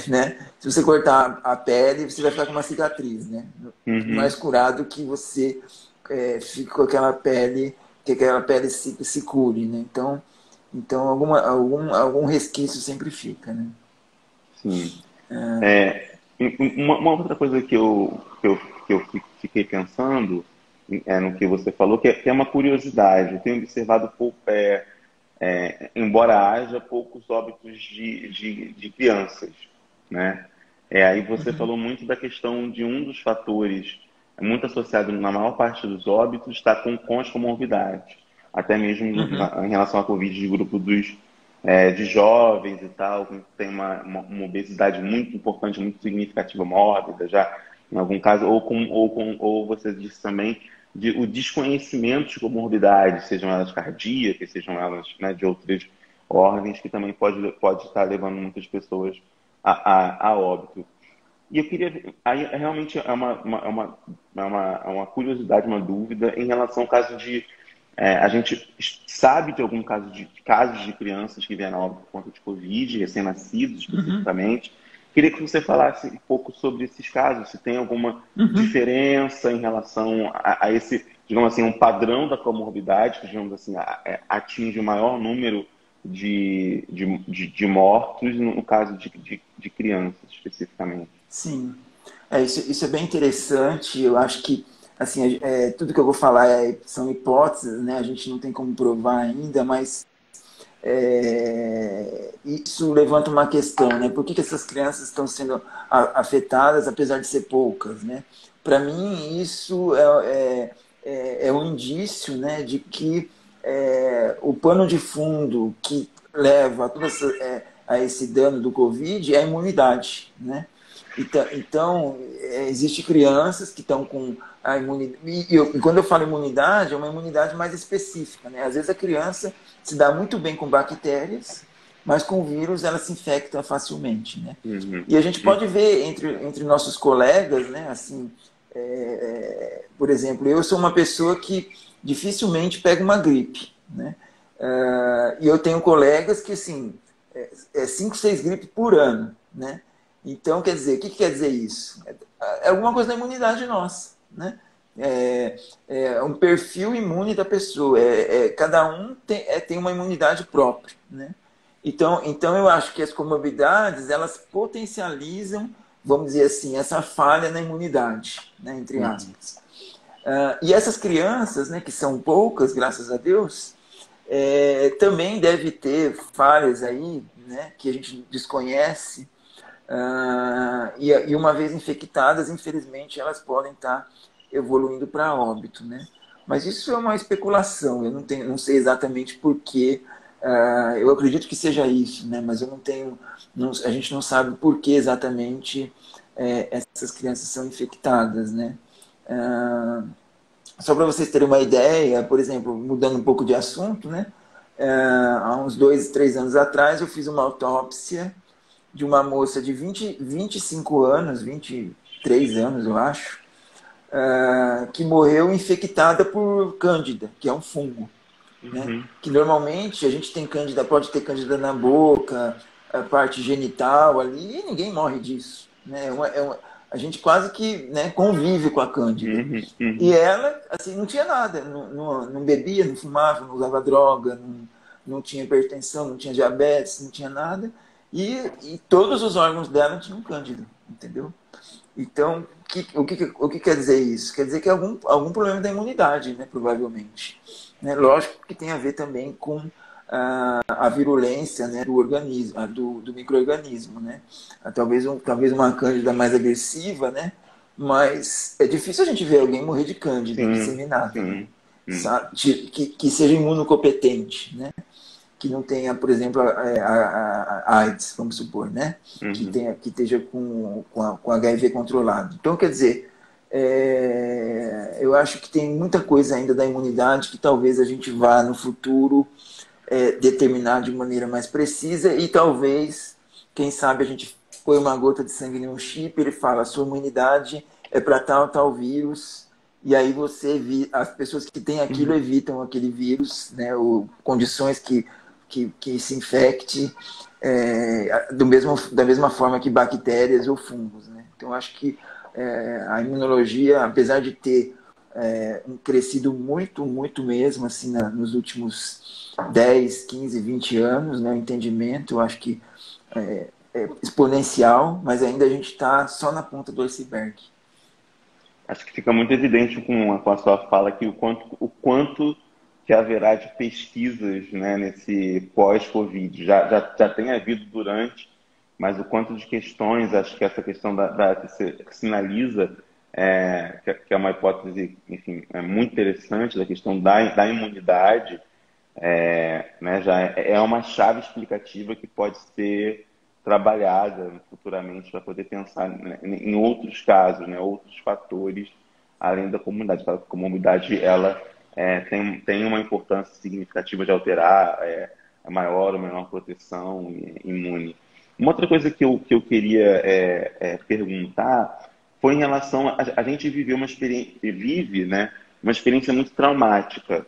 né? Se você cortar a pele, você vai ficar com uma cicatriz, né? Mais Uhum. curado que você fique com aquela pele, que aquela pele se cure, né? Então algum resquício sempre fica, né? Sim. Uma outra coisa que eu fiquei pensando no que você falou, que é uma curiosidade. Eu tenho observado pouco, embora haja poucos óbitos de crianças, né? Aí você falou muito da questão de um dos fatores, muito associado na maior parte dos óbitos, está com as comorbidades. Até mesmo Uhum. em relação à Covid, de grupo de jovens e tal, que tem uma obesidade muito importante, muito significativa, mórbida, já em algum caso, ou você disse também, o desconhecimento de comorbidades, sejam elas cardíacas, sejam elas, né, de outros órgãos, que também pode estar levando muitas pessoas a óbito. E eu queria, aí realmente é uma curiosidade, uma dúvida em relação ao caso a gente sabe de algum caso de casos de crianças que vieram a óbito por conta de Covid, recém-nascidos Uhum. especificamente. Queria que você falasse um pouco sobre esses casos, se tem alguma Uhum. diferença em relação a esse, digamos assim, um padrão da comorbidade, que, digamos assim, atinge o maior número de mortos no caso de crianças especificamente. Sim, isso é bem interessante. Eu acho que assim, tudo que eu vou falar são hipóteses, né? A gente não tem como provar ainda, mas isso levanta uma questão, né? Por que, que essas crianças estão sendo afetadas, apesar de ser poucas, né? Para mim, isso é um indício, né, de que o pano de fundo que leva a esse dano do Covid é a imunidade, né? Então, existem crianças que estão com a imunidade. E quando eu falo imunidade, é uma imunidade mais específica, né? Às vezes a criança se dá muito bem com bactérias, mas com vírus ela se infecta facilmente, né? Uhum, E a gente uhum, pode ver entre nossos colegas, né? Assim, por exemplo, eu sou uma pessoa que dificilmente pega uma gripe, né? E eu tenho colegas que, assim, 5, 6 gripes por ano, né? Então, quer dizer, o que quer dizer isso? É alguma coisa da imunidade nossa, né? É um perfil imune da pessoa. Cada um tem uma imunidade própria, né? Então, eu acho que as comorbidades, elas potencializam, vamos dizer assim, essa falha na imunidade, né, entre uhum. aspas. E essas crianças, né, que são poucas, graças a Deus, também deve ter falhas aí, né, que a gente desconhece, e uma vez infectadas, infelizmente, elas podem estar evoluindo para óbito, né? Mas isso é uma especulação, eu não sei exatamente por quê. Eu acredito que seja isso, né? Mas eu não tenho, a gente não sabe por que exatamente essas crianças são infectadas, né? Ah, Só para vocês terem uma ideia, por exemplo, mudando um pouco de assunto, né? Há uns 2, 3 anos atrás, eu fiz uma autópsia de uma moça de 25 anos, 23 anos, eu acho, que morreu infectada por cândida, que é um fungo, né? Uhum. Que normalmente a gente tem cândida, pode ter cândida na boca, a parte genital ali, e ninguém morre disso, né? A gente quase que, né, convive com a cândida. Uhum, E uhum, ela, assim, não tinha nada, não bebia, não fumava, não usava droga, não tinha hipertensão, não tinha diabetes, não tinha nada. E todos os órgãos dela tinham cândida, entendeu? Então, o que quer dizer isso? Quer dizer que é algum problema da imunidade, né, provavelmente. Né? Lógico que tem a ver também com a virulência, né, do organismo, do micro-organismo, né? Talvez uma cândida mais agressiva, né? Mas é difícil a gente ver alguém morrer de cândida sim, disseminada, né? sim. Hum. Sabe? Que seja imunocompetente, né? Que não tenha, por exemplo, a AIDS, vamos supor, né? Uhum. Que esteja com HIV controlado. Então, quer dizer, eu acho que tem muita coisa ainda da imunidade que talvez a gente vá no futuro determinar de maneira mais precisa e talvez, quem sabe, a gente põe uma gota de sangue em um chip, ele fala, a sua imunidade é para tal vírus, e aí as pessoas que têm aquilo Uhum. evitam aquele vírus, né, ou condições que se infecte da mesma forma que bactérias ou fungos. Né? Então, acho que a imunologia, apesar de ter crescido muito, muito mesmo assim, nos últimos 10, 15, 20 anos, né, o entendimento, eu acho que é exponencial, mas ainda a gente está só na ponta do iceberg. Acho que fica muito evidente com a sua fala que o quanto que haverá de pesquisas, né, nesse pós-Covid. Já tem havido durante, mas o quanto de questões, acho que essa questão que sinaliza, que é uma hipótese, enfim, é muito interessante, da questão da imunidade, né, já é uma chave explicativa que pode ser trabalhada futuramente para poder pensar, né, em outros casos, né, outros fatores além da comunidade. A comunidade ela tem uma importância significativa de alterar a maior ou menor proteção imune. Uma outra coisa que eu queria perguntar foi em relação a gente viveu uma experiência, vive, né, uma experiência muito traumática,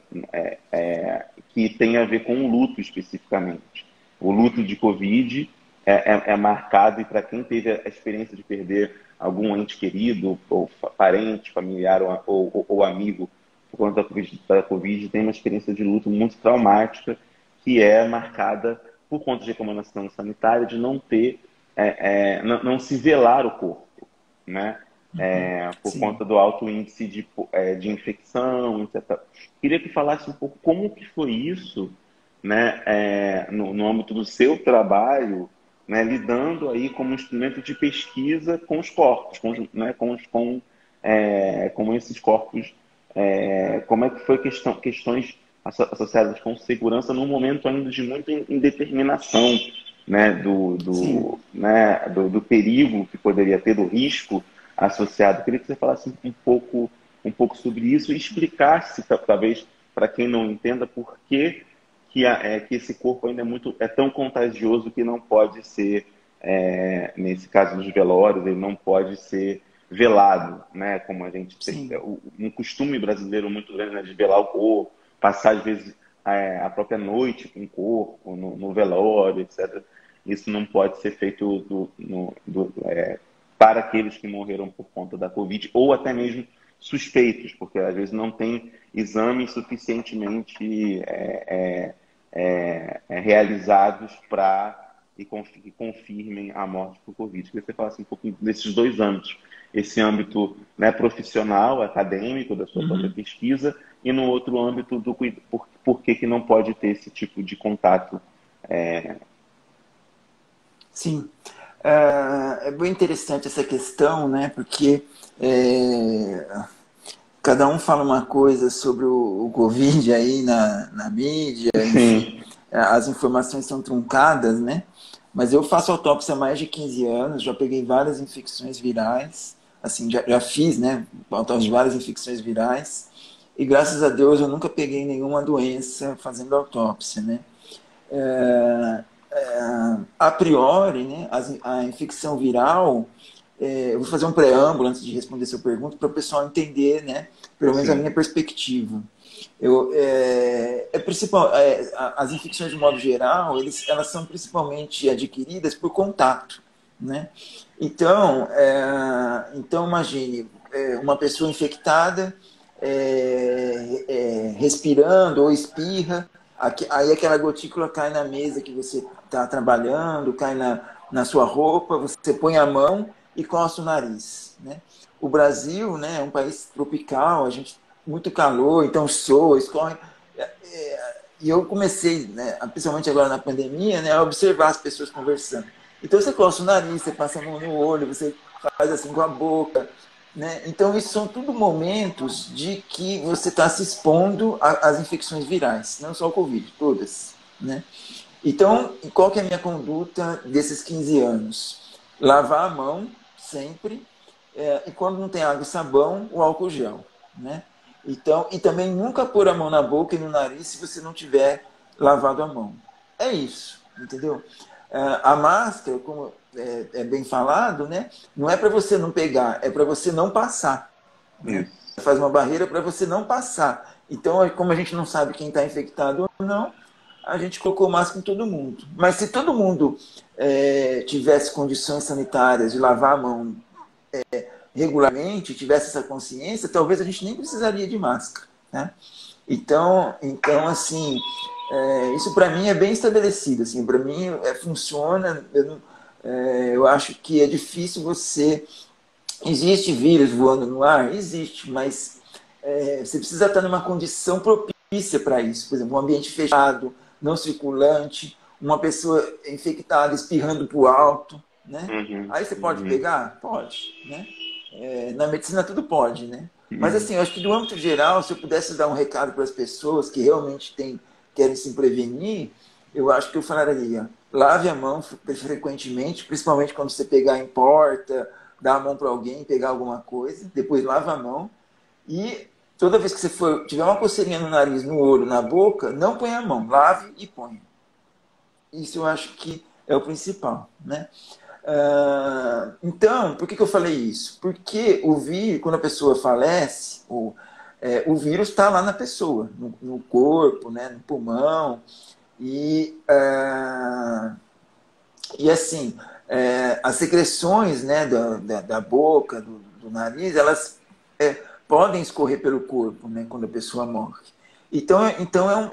que tem a ver com o luto especificamente. O luto de Covid é marcado, e para quem teve a experiência de perder algum ente querido, ou parente, familiar ou amigo por conta da Covid, tem uma experiência de luto muito traumática, que é marcada por conta de recomendação sanitária de não ter, não se velar o corpo, né? Por Sim. conta do alto índice de infecção, etc. Queria que falasse um pouco como que foi isso, né, no âmbito do seu trabalho, né, lidando aí como instrumento de pesquisa com os corpos, né, com esses corpos, como é que foi questões associadas com segurança num momento ainda de muita indeterminação, né, Sim. do perigo que poderia ter, do risco associado. Queria que você falasse um pouco sobre isso e explicasse, talvez, para quem não entenda, por que esse corpo ainda é tão contagioso que não pode ser, nesse caso dos velórios, ele não pode ser velado, né? Como a gente tem Sim. um costume brasileiro muito grande, né, de velar o corpo, passar às vezes a própria noite com o corpo, no velório, etc. Isso não pode ser feito para aqueles que morreram por conta da Covid, ou até mesmo suspeitos, porque às vezes não tem exames suficientemente realizados que confirmem a morte por Covid. Queria que você falasse um pouquinho desses dois âmbitos. Esse âmbito, né, profissional, acadêmico, da sua própria Uhum. pesquisa, e no outro âmbito do por que não pode ter esse tipo de contato. Sim. É bem interessante essa questão, né? Porque cada um fala uma coisa sobre o Covid aí na mídia, enfim, Sim, as informações são truncadas, né? Mas eu faço autópsia há mais de 15 anos, já peguei várias infecções virais, assim, já fiz, né, autópsia de várias infecções virais, e graças a Deus eu nunca peguei nenhuma doença fazendo autópsia, né? A priori, né, a infecção viral, eu vou fazer um preâmbulo antes de responder sua pergunta, para o pessoal entender, né, pelo menos a sim, minha perspectiva. As infecções de modo geral, elas são principalmente adquiridas por contato, né? Então imagine uma pessoa infectada respirando ou espirra, aí aquela gotícula cai na mesa que você está trabalhando, cai na sua roupa, você põe a mão e coça o nariz, né? O Brasil, né, é um país tropical, a gente muito calor, então soa, escorre. E eu comecei, né, principalmente agora na pandemia, né, a observar as pessoas conversando. Então você coça o nariz, você passa a mão no olho, você faz assim com a boca, né? Então isso são tudo momentos de que você está se expondo às infecções virais, não só o Covid, todas, né? Então, qual que é a minha conduta desses 15 anos? Lavar a mão sempre, e quando não tem água e sabão, o álcool gel, né? Então, e também nunca pôr a mão na boca e no nariz se você não tiver lavado a mão. É isso, entendeu? A máscara, como é bem falado, né? Não é para você não pegar, é para você não passar, né? isso. Faz uma barreira para você não passar. Então, como a gente não sabe quem está infectado ou não, a gente colocou máscara em todo mundo. Mas se todo mundo tivesse condições sanitárias de lavar a mão regularmente, tivesse essa consciência, talvez a gente nem precisaria de máscara, né? Então assim, isso para mim é bem estabelecido. Assim, para mim funciona. Eu acho que é difícil você. Existe vírus voando no ar? Existe, mas você precisa estar numa condição propícia para isso. Por exemplo, um ambiente fechado, não circulante, uma pessoa infectada espirrando para o alto, né? Uhum, Aí você pode uhum, pegar? Pode, né? Na medicina tudo pode, né? Mas uhum. assim, eu acho que do âmbito geral, se eu pudesse dar um recado para as pessoas que realmente querem se prevenir, eu acho que eu falaria, lave a mão frequentemente, principalmente quando você pegar em porta, dar a mão para alguém, pegar alguma coisa, depois lava a mão e toda vez que você tiver uma coceirinha no nariz, no olho, na boca, não põe a mão, lave e põe. Isso eu acho que é o principal, né? Então, por que eu falei isso? Porque quando a pessoa falece, o vírus está lá na pessoa, no corpo, né, no pulmão, e, e assim, as secreções, né, da boca, do nariz, elas podem escorrer pelo corpo, né, quando a pessoa morre. Então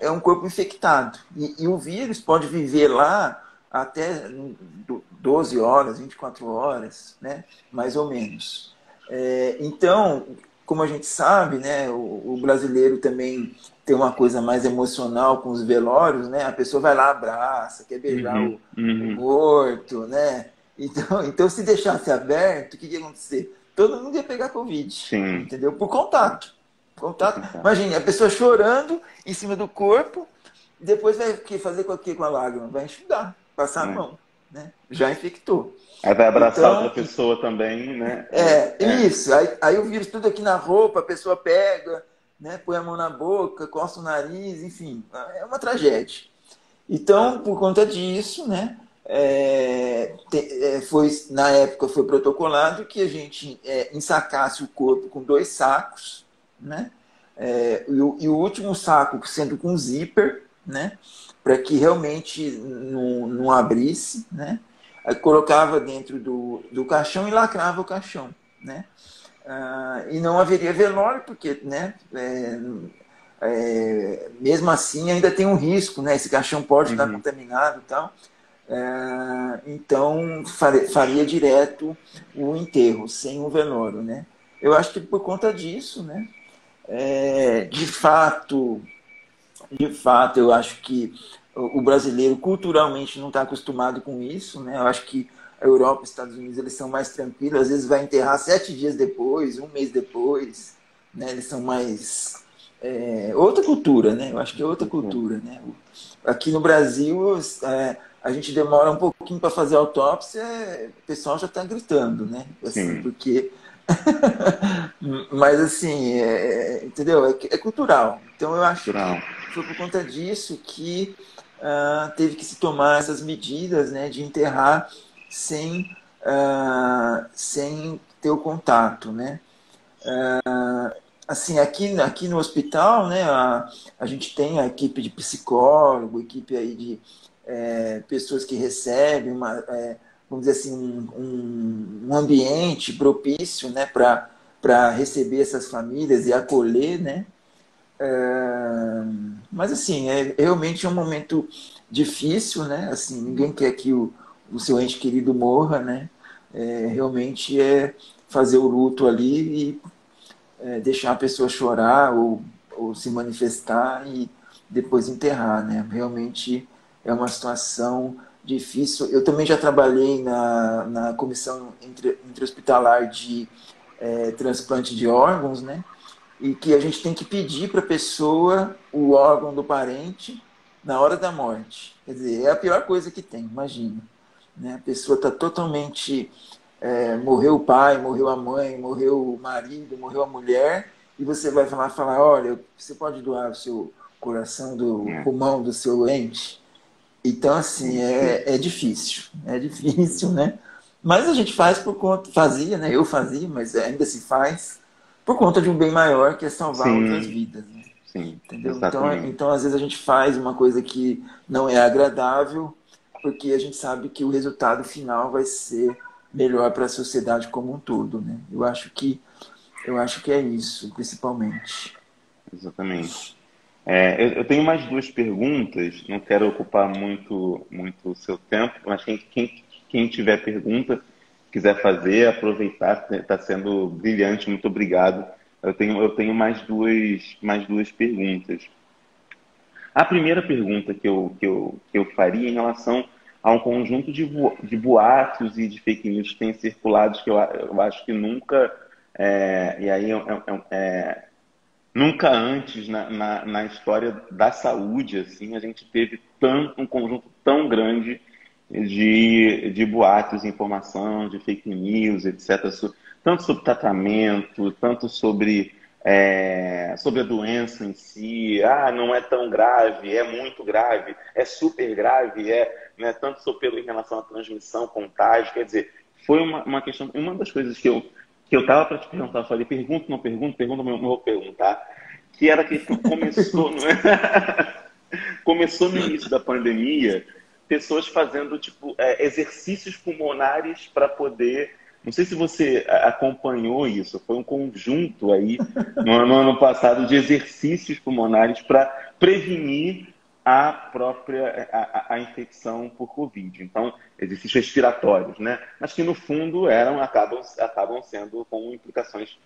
é um corpo infectado. E o vírus pode viver lá até 12 horas, 24 horas, né, mais ou menos. Então, como a gente sabe, né, o brasileiro também tem uma coisa mais emocional com os velórios, né? A pessoa vai lá, abraça, quer beijar Uhum, o uhum. morto, né? Então, se deixasse aberto, o que ia acontecer? Todo mundo ia pegar Covid, Sim, entendeu? Por contato. vou Contato. contar. Imagine, a pessoa chorando em cima do corpo, depois vai fazer com com a lágrima? Vai enxugar, passar a Né? mão, né? Já infectou. Aí vai abraçar outra Então, pessoa também, né? isso. Aí o vírus tudo aqui na roupa, a pessoa pega, né, põe a mão na boca, coça o nariz, enfim, é uma tragédia. Então, por conta disso, né, na época foi protocolado que a gente ensacasse o corpo com 2 sacos, né, e o último saco sendo com zíper, né, para que realmente não abrisse, né, aí colocava dentro do caixão e lacrava o caixão, né, e não haveria velório porque, né, mesmo assim ainda tem um risco, né? Esse caixão pode estar Uhum. contaminado e tal. Então faria direto o enterro, sem o velório, né? Eu acho que por conta disso, né? De fato, eu acho que o brasileiro culturalmente não está acostumado com isso, né? Eu acho que a Europa e os Estados Unidos eles são mais tranquilos, às vezes vai enterrar 7 dias depois, um mês depois, né? Eles são mais outra cultura, né? Eu acho que é outra cultura, né? Aqui no Brasil a gente demora um pouquinho para fazer autópsia, o pessoal já está gritando, né? Assim, Sim, porque mas assim, entendeu? É cultural. Então eu acho que natural. foi por conta disso que teve que se tomar essas medidas, né, de enterrar sem ter o contato, né? Assim, aqui no hospital, né, a gente tem a equipe de psicólogo, equipe aí de pessoas que recebem vamos dizer assim, um ambiente propício, né, para receber essas famílias e acolher, né? Mas assim, realmente um momento difícil, né? Assim, ninguém quer que o seu ente querido morra, né? Realmente fazer o luto ali e deixar a pessoa chorar ou se manifestar e depois enterrar, né? Realmente é uma situação difícil. Eu também já trabalhei na comissão intra-hospitalar de transplante de órgãos, né? E que a gente tem que pedir para a pessoa o órgão do parente na hora da morte. Quer dizer, é a pior coisa que tem, imagina. Né? A pessoa está totalmente. Morreu o pai, morreu a mãe, morreu o marido, morreu a mulher, e você vai falar: olha, você pode doar o seu coração do É, pulmão do seu ente? Então, assim, difícil. é difícil, né? Mas a gente faz por conta, fazia, né? Eu fazia, mas ainda se faz por conta de um bem maior que é salvar outras Sim, vidas, né? sim, Entendeu? exatamente. Então, às vezes a gente faz uma coisa que não é agradável, porque a gente sabe que o resultado final vai ser melhor para a sociedade como um todo, né? Eu acho que é isso, principalmente. Exatamente. Eu tenho mais duas perguntas, não quero ocupar muito o seu tempo, mas quem tiver pergunta, quiser fazer, aproveitar, está sendo brilhante, muito obrigado. Eu tenho mais duas perguntas. A primeira pergunta que eu faria em relação a um conjunto de boatos e de fake news que têm circulado, que eu acho que nunca, e aí nunca antes na história da saúde, assim, a gente teve um conjunto tão grande de boatos, informação, de fake news, etc. Tanto sobre tratamento, tanto sobre a doença em si. Ah, não é tão grave, é muito grave, é super grave, né, tanto em relação à transmissão, contágio. Quer dizer, foi uma questão, uma das coisas que eu estava para te perguntar, eu falei, pergunto, não pergunto, pergunto, não vou perguntar, que era a questão que começou, não é? Começou no início da pandemia, pessoas fazendo tipo exercícios pulmonares para poder. Não sei se você acompanhou isso, foi um conjunto aí no ano passado de exercícios pulmonares para prevenir a própria a infecção por Covid. Então, exercícios respiratórios, né? Mas que no fundo acabam sendo com implicações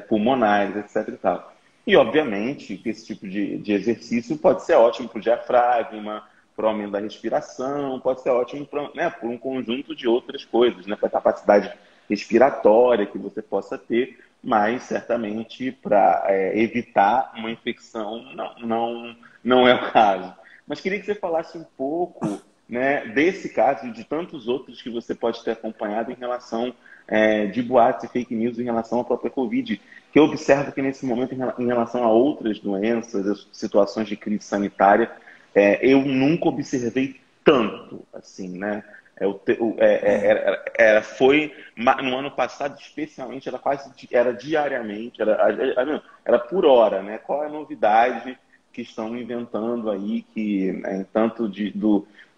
pulmonares, etc. E tal. E, obviamente, que esse tipo de exercício pode ser ótimo para o diafragma, para o aumento da respiração, pode ser ótimo né, por um conjunto de outras coisas, né, para a capacidade respiratória que você possa ter, mas certamente para evitar uma infecção não é o caso. Mas queria que você falasse um pouco, né, desse caso e de tantos outros que você pode ter acompanhado em relação de boatos e fake news em relação à própria Covid, que eu observo que nesse momento, em relação a outras doenças, situações de crise sanitária, eu nunca observei tanto, assim, né? Foi no ano passado, especialmente, era diariamente, era por hora, né? Qual é a novidade que estão inventando aí, que tanto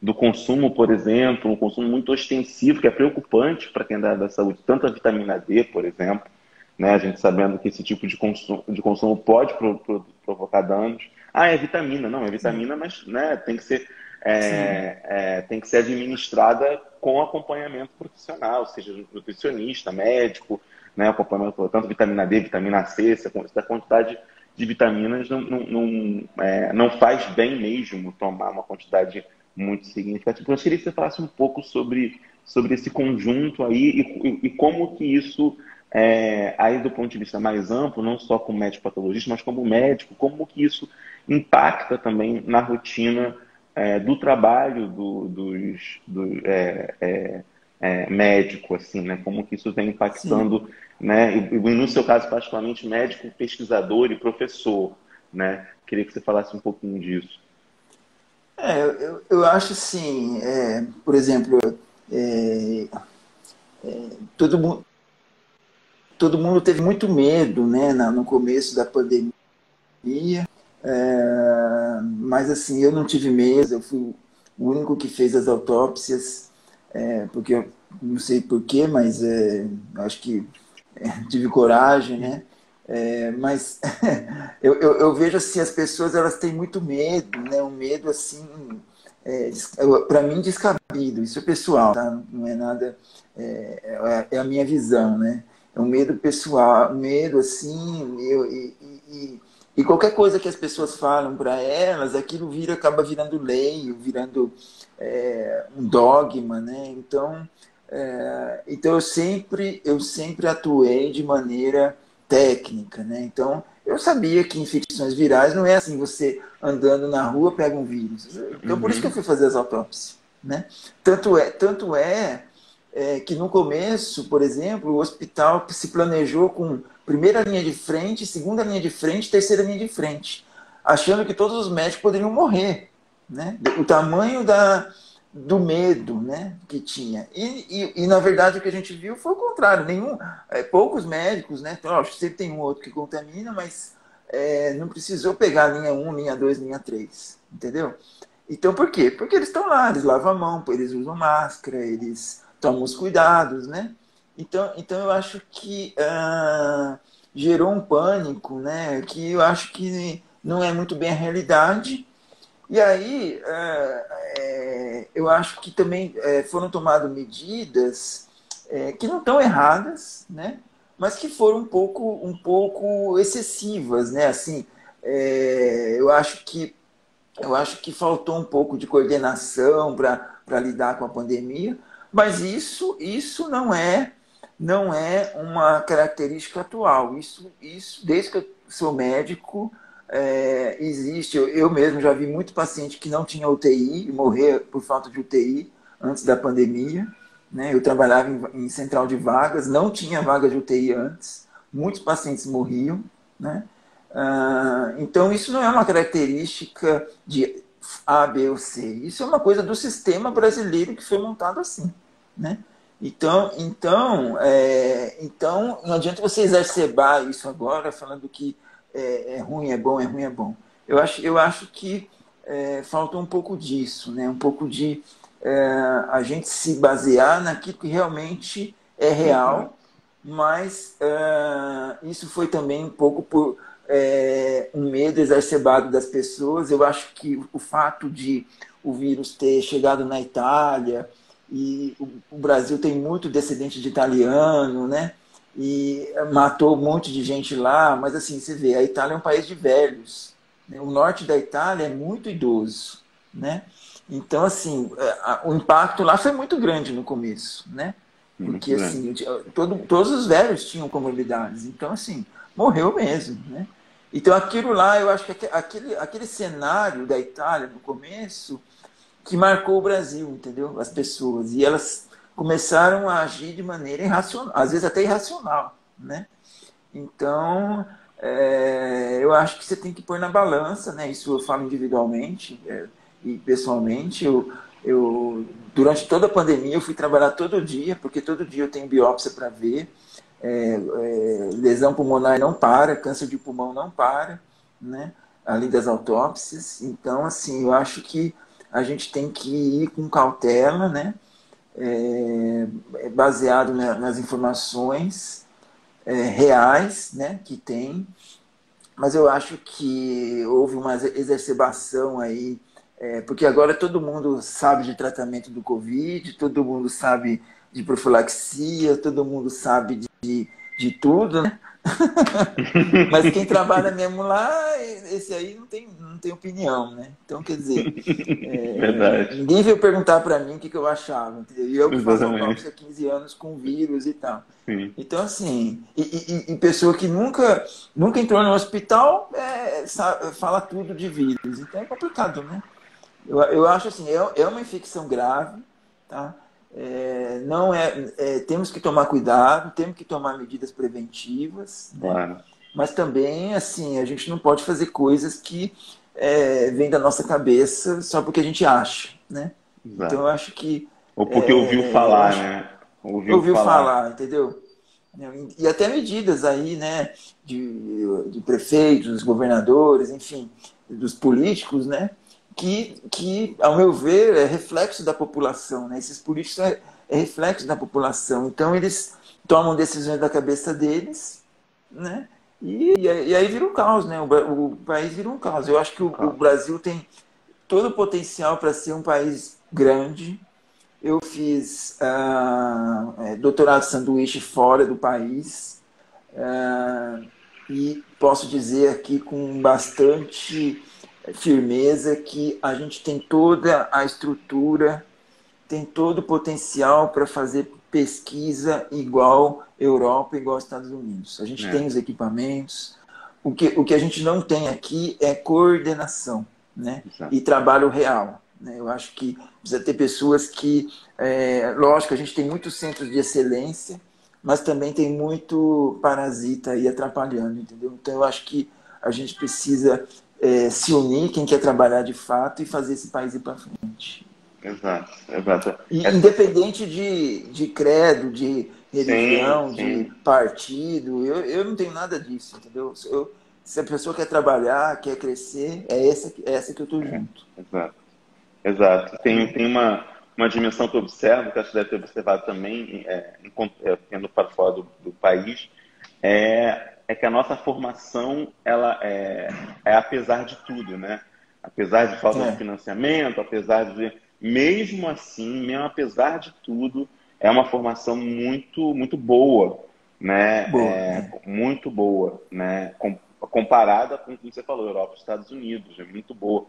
do consumo, por exemplo, um consumo muito ostensivo, que é preocupante para quem é da saúde, tanto a vitamina D, por exemplo, né? A gente sabendo que esse tipo de consumo pode provocar danos. Ah, é vitamina. Não, é Sim, vitamina, mas né, sim, tem que ser administrada com acompanhamento profissional, seja nutricionista, médico, né, acompanhamento, tanto vitamina D, vitamina C, essa quantidade de vitaminas não faz bem mesmo tomar uma quantidade muito significativa. Então, eu queria que você falasse um pouco sobre esse conjunto aí e como que isso aí do ponto de vista mais amplo, não só como médico patologista, mas como médico, como que isso impacta também na rotina do trabalho médico, assim, né? Como que isso vem sim. impactando, né? E no seu caso, particularmente, médico, pesquisador e professor, né? Queria que você falasse um pouquinho disso. Eu acho assim, por exemplo, é, todo mundo, todo mundo teve muito medo, né, no começo da pandemia, mas assim, eu não tive medo, eu fui o único que fez as autópsias, porque eu não sei porquê, mas acho que tive coragem, né? Mas eu vejo assim, as pessoas elas têm muito medo, né? Um medo assim, para mim descabido. Isso é pessoal, tá? Não é nada, é a minha visão, né? É um medo pessoal, um medo assim, e qualquer coisa que as pessoas falam para elas, aquilo acaba virando lei, virando um dogma, né? Então eu sempre atuei de maneira técnica, né? Então eu sabia que infecções virais não é assim, você andando na rua pega um vírus. Então por isso que eu Uhum, fui fazer as autópsias, né? Tanto é que no começo, por exemplo, o hospital se planejou com primeira linha de frente, segunda linha de frente, terceira linha de frente, achando que todos os médicos poderiam morrer, né? O tamanho do medo, né, que tinha. Na verdade, o que a gente viu foi o contrário. Poucos médicos, né? Então, sempre tem um ou outro que contamina, mas não precisou pegar linha um, linha 2, linha 3, entendeu? Então, por quê? Porque eles estão lá, eles lavam a mão, eles usam máscara, eles tomam os cuidados, né? Então eu acho que gerou um pânico, né? Que eu acho que não é muito bem a realidade. E aí, eu acho que também foram tomadas medidas que não estão erradas, né? Mas que foram um pouco excessivas, né? Assim, eu acho que faltou um pouco de coordenação para lidar com a pandemia, mas isso não é uma característica atual. Isso desde que eu sou médico, existe. Eu mesmo já vi muito paciente que não tinha UTI e morrer por falta de UTI antes da pandemia, né? Eu trabalhava em central de vagas, não tinha vaga de UTI antes, muitos pacientes morriam, né? Então, isso não é uma característica de A, B ou C. Isso é uma coisa do sistema brasileiro que foi montado assim, né? Então, não adianta você exacerbar isso agora, falando que é ruim, é bom, é ruim, é bom. Eu acho que falta um pouco disso, né? Um pouco de a gente se basear naquilo que realmente é Exato. real, mas isso foi também um pouco por um medo exacerbado das pessoas. Eu acho que o fato de o vírus ter chegado na Itália, e o Brasil tem muito descendente de italiano, né? E matou um monte de gente lá, mas assim, você vê, a Itália é um país de velhos, né? O norte da Itália é muito idoso, né? Então, assim, o impacto lá foi muito grande no começo, né? Muito Porque, grande. assim, todos os velhos tinham comorbidades. Então, assim, morreu mesmo, né? Então, aquilo lá, eu acho que aquele cenário da Itália no começo que marcou o Brasil, entendeu? As pessoas. E elas começaram a agir de maneira irracional, às vezes até irracional, né? Então, eu acho que você tem que pôr na balança, né? Isso eu falo individualmente e pessoalmente. Durante toda a pandemia, eu fui trabalhar todo dia, porque todo dia eu tenho biópsia para ver. Lesão pulmonar não para, câncer de pulmão não para, né? Além das autópsias. Então, assim, eu acho que a gente tem que ir com cautela, né? Baseado nas informações reais, né, que tem, mas eu acho que houve uma exacerbação aí, porque agora todo mundo sabe de tratamento do Covid, todo mundo sabe de profilaxia, todo mundo sabe de tudo, né? Mas quem trabalha mesmo lá, esse aí não tem opinião, né? Então, quer dizer, Verdade. ninguém veio perguntar para mim o que eu achava, entendeu? E eu que faço Exatamente. autópsia há 15 anos com vírus e tal. Sim. Então, assim, e pessoa que nunca entrou no hospital fala tudo de vírus. Então é complicado, né? Eu acho assim, é uma infecção grave, tá? Não temos que tomar cuidado, temos que tomar medidas preventivas, né? Claro. Mas também, assim, a gente não pode fazer coisas que vêm da nossa cabeça só porque a gente acha, né? Então Exato. eu acho que Ou porque ouviu eu falar, acho, né? Ouviu ouviu falar. falar, entendeu? E até medidas aí, né, de prefeitos, governadores, enfim, dos políticos, né, que, ao meu ver, é reflexo da população, né? Esses políticos é reflexo da população. Então, eles tomam decisões da cabeça deles, né? E aí vira um caos, né? O país vira um caos. Eu acho que No o caso. Brasil tem todo o potencial para ser um país grande. Eu fiz doutorado sanduíche fora do país, e posso dizer aqui com bastante firmeza que a gente tem toda a estrutura, tem todo o potencial para fazer pesquisa igual Europa, igual Estados Unidos. A gente É, tem os equipamentos. O que a gente não tem aqui é coordenação, né? exato. E trabalho real, né? Eu acho que precisa ter pessoas que, lógico, a gente tem muitos centros de excelência, mas também tem muito parasita aí atrapalhando, entendeu? Então eu acho que a gente precisa se unir, quem quer trabalhar de fato, e fazer esse país ir para frente. Exato. Exato. E Essa... independente de credo, de Sim, religião, de sim. partido, eu não tenho nada disso, entendeu? Se a pessoa quer trabalhar, quer crescer, é essa que eu estou É, junto. exato. Exato. Tem, Entendeu? tem uma dimensão que eu observo, que acho que deve ter observado também, indo para fora do país, é que a nossa formação, ela é apesar de tudo, né? Apesar de falta de É, financiamento, apesar de... Mesmo assim, mesmo apesar de tudo, é uma formação muito, muito boa, né? boa. Muito boa, né? comparada com o que você falou, Europa e Estados Unidos, é muito boa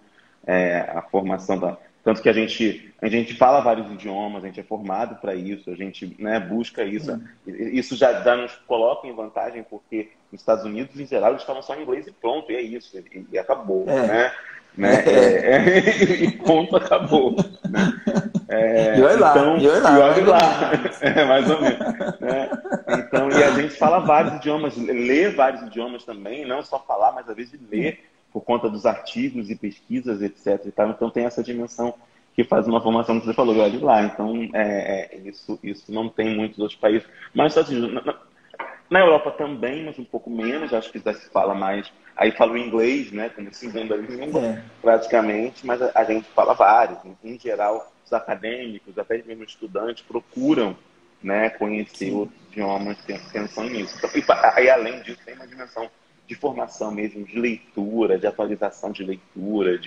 a formação da... Tanto que a gente fala vários idiomas, a gente é formado para isso, a gente, né, busca isso. Isso já nos coloca em vantagem, porque nos Estados Unidos, em geral, eles falam só inglês e pronto, e é isso, e acabou, né? E ponto, acabou. Né? E olha lá, então, e olha lá. Mais ou menos. Né? Então, e a gente fala vários idiomas, lê vários idiomas também, não só falar, mas às vezes ler, por conta dos artigos e pesquisas, etc. E tal. Então tem essa dimensão que faz uma formação que você falou, olha lá. Então isso não tem muitos outros países. Mas na Europa também, mas um pouco menos, acho que já se fala mais. Aí falo inglês, né, como segunda língua, praticamente, mas a gente fala vários. Em geral, os acadêmicos, até mesmo estudantes, procuram, né, conhecer outros idiomas pensando nisso. Então, e além disso, tem uma dimensão de formação mesmo, de leitura, de atualização de leitura.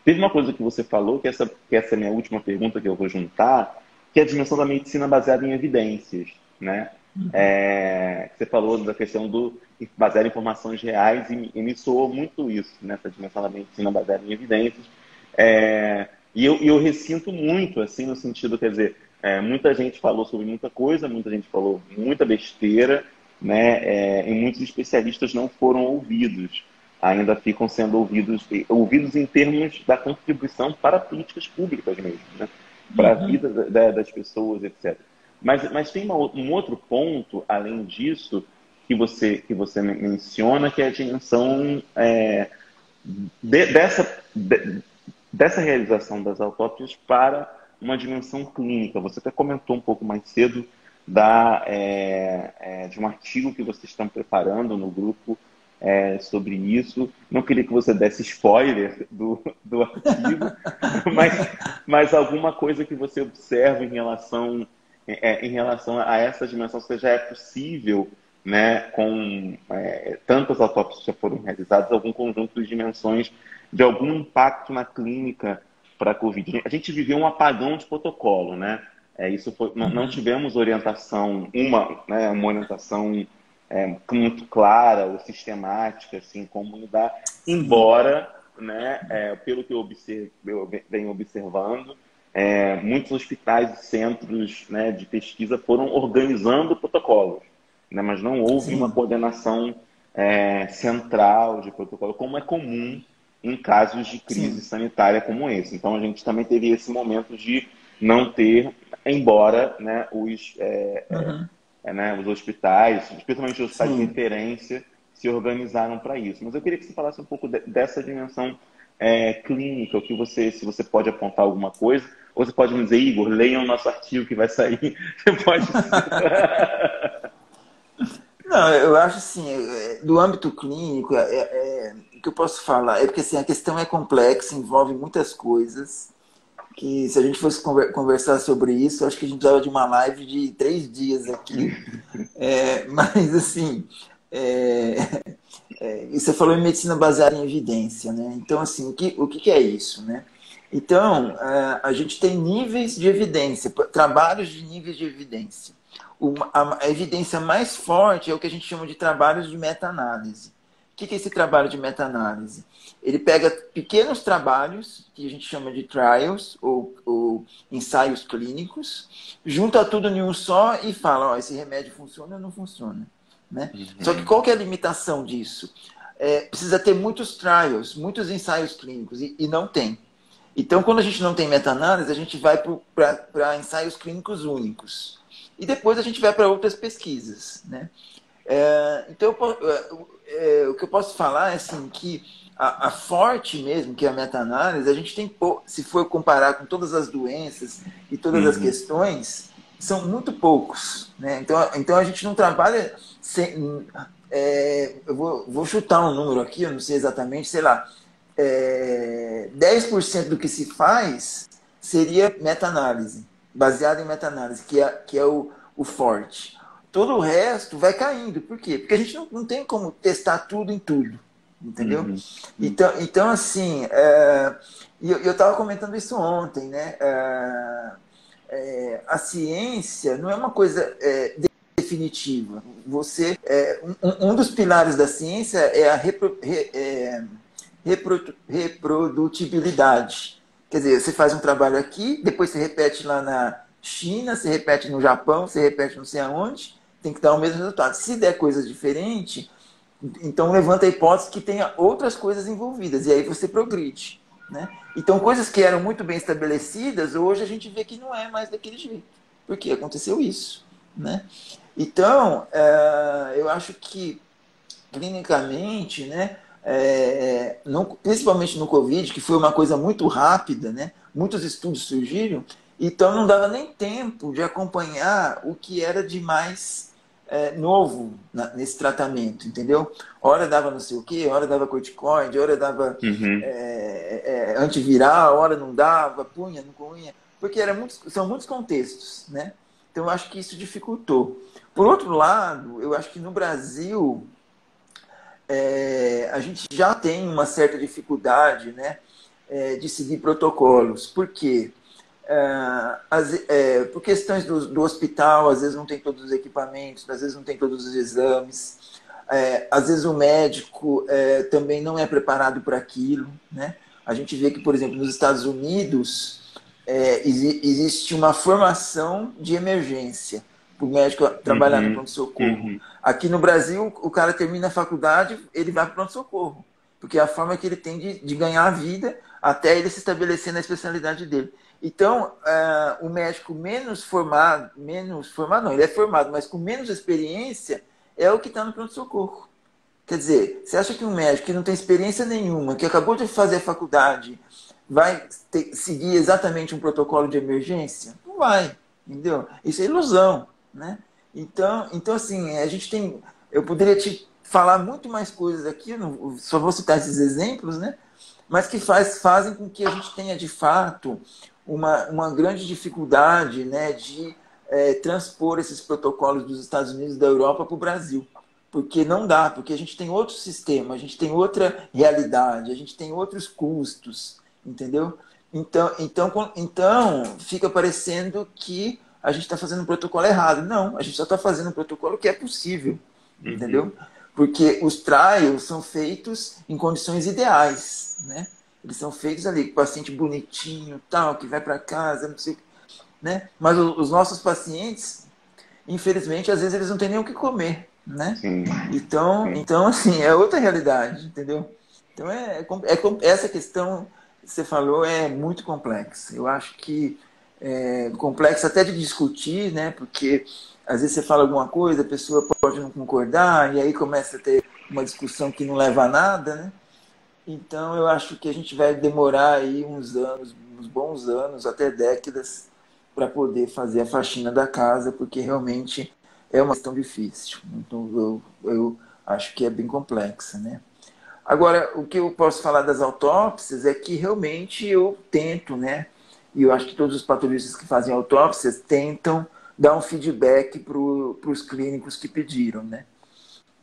Teve uma coisa que você falou, que essa é a minha última pergunta que eu vou juntar, que é a dimensão da medicina baseada em evidências, né? Você falou da questão do basear em informações reais e me soou muito isso, nessa dimensão da medicina baseada em evidências. E eu ressinto muito, assim, no sentido, quer dizer, muita gente falou sobre muita coisa, muita gente falou muita besteira, né? E muitos especialistas não foram ouvidos, ainda ficam sendo ouvidos em termos da contribuição para políticas públicas mesmo, né? Para a vida das pessoas, etc. Mas tem um outro ponto, além disso, que você menciona, que é a dimensão dessa realização das autópsias para uma dimensão clínica. Você até comentou um pouco mais cedo de um artigo que vocês estão preparando no grupo sobre isso. Não queria que você desse spoiler do artigo, mas alguma coisa que você observa em relação a essa dimensão, se já é possível, né, com tantas autópsias que já foram realizadas, algum conjunto de dimensões de algum impacto na clínica para a Covid. A gente viveu um apagão de protocolo, né? Isso foi, não tivemos orientação, uma orientação muito clara ou sistemática, assim, como lidar, embora, né, pelo que eu venho observando, muitos hospitais e centros, né, de pesquisa foram organizando protocolos, né, mas não houve uma coordenação central de protocolo, como é comum em casos de crise sanitária como esse. Então, a gente também teve esse momento de não ter, embora, né, os hospitais, especialmente os hospitais de referência, se organizaram para isso. Mas eu queria que você falasse um pouco dessa dimensão clínica, o que se você pode apontar alguma coisa, ou você pode me dizer, Igor, leiam o nosso artigo que vai sair. Você pode... Não, eu acho assim, do âmbito clínico, o que eu posso falar é porque assim, a questão é complexa, envolve muitas coisas, que se a gente fosse conversar sobre isso, acho que a gente precisava de uma live de 3 dias aqui. Mas assim, você falou em medicina baseada em evidência, né? Então, assim, o que é isso, né? Então, a gente tem níveis de evidência, trabalhos de níveis de evidência. A evidência mais forte é o que a gente chama de trabalhos de meta-análise. O que é esse trabalho de meta-análise? Ele pega pequenos trabalhos, que a gente chama de trials, ou ensaios clínicos, junta tudo em um só e fala, esse remédio funciona ou não funciona. Né? Só que qual que é a limitação disso? Precisa ter muitos trials, muitos ensaios clínicos, e não tem. Então, quando a gente não tem meta-análise, a gente vai para ensaios clínicos únicos. E depois a gente vai para outras pesquisas. Né? Então, o que eu posso falar é assim, que a forte mesmo, que é a meta-análise, a gente tem, se for comparar com todas as doenças e todas as questões, são muito poucos. Né? Então a gente não trabalha sem... eu vou chutar um número aqui, eu não sei exatamente, sei lá, 10% do que se faz seria meta-análise, baseado em meta-análise, que é o forte. Todo o resto vai caindo. Por quê? Porque a gente não tem como testar tudo em tudo. Entendeu? Então assim, eu estava comentando isso ontem, né? A ciência não é uma coisa definitiva. Você, um dos pilares da ciência é a reprodutibilidade. Quer dizer, você faz um trabalho aqui, depois você repete lá na China, você repete no Japão, você repete não sei aonde, tem que dar o mesmo resultado. Se der coisa diferente, então levanta a hipótese que tenha outras coisas envolvidas, e aí você progride, né? Então, coisas que eram muito bem estabelecidas, hoje a gente vê que não é mais daquele jeito. Porque aconteceu isso, né? Então, eu acho que, clinicamente, né, principalmente no Covid, que foi uma coisa muito rápida, né? Muitos estudos surgiram, então não dava nem tempo de acompanhar o que era de mais novo nesse tratamento, entendeu? Hora dava não sei o quê, hora dava corticoide, hora dava Uhum. antiviral, hora não dava, punha, não punha, porque são muitos contextos, né? Então eu acho que isso dificultou. Por outro lado, eu acho que no Brasil a gente já tem uma certa dificuldade, né, de seguir protocolos. Por quê? Por questões do hospital, às vezes não tem todos os equipamentos, às vezes não tem todos os exames, às vezes o médico também não é preparado para aquilo, né? A gente vê que, por exemplo, nos Estados Unidos existe uma formação de emergência para o médico trabalhar no Uhum. pronto-socorro. Uhum. Aqui no Brasil, o cara termina a faculdade, ele vai para o pronto-socorro, porque é a forma que ele tem de ganhar a vida até ele se estabelecer na especialidade dele. Então, o médico menos formado não, ele é formado, mas com menos experiência, é o que está no pronto-socorro. Quer dizer, você acha que um médico que não tem experiência nenhuma, que acabou de fazer a faculdade, vai seguir exatamente um protocolo de emergência? Não vai, entendeu? Isso é ilusão, né? Então assim, a gente tem... Eu poderia te falar muito mais coisas aqui, só vou citar esses exemplos, né? Mas que fazem com que a gente tenha, de fato, uma grande dificuldade, né, de transpor esses protocolos dos Estados Unidos e da Europa para o Brasil. Porque não dá, porque a gente tem outro sistema, a gente tem outra realidade, a gente tem outros custos, entendeu? Então fica parecendo que a gente está fazendo um protocolo errado. Não, a gente só está fazendo um protocolo que é possível, Uhum. entendeu? Porque os trials são feitos em condições ideais, né? Eles são feitos ali com o paciente bonitinho, tal, que vai para casa, não sei, né? Mas os nossos pacientes, infelizmente, às vezes eles não têm nem o que comer, né? Sim, sim. Então assim, é outra realidade, entendeu? Então essa questão que você falou é muito complexa. Eu acho que é complexa até de discutir, né? Porque às vezes você fala alguma coisa, a pessoa pode não concordar, e aí começa a ter uma discussão que não leva a nada, né? Então eu acho que a gente vai demorar aí uns anos, uns bons anos, até décadas, para poder fazer a faxina da casa, porque realmente é uma questão difícil. Então eu acho que é bem complexa, né? Agora, o que eu posso falar das autópsias é que realmente eu tento, né? E eu acho que todos os patologistas que fazem autópsias tentam dar um feedback para os clínicos que pediram, né?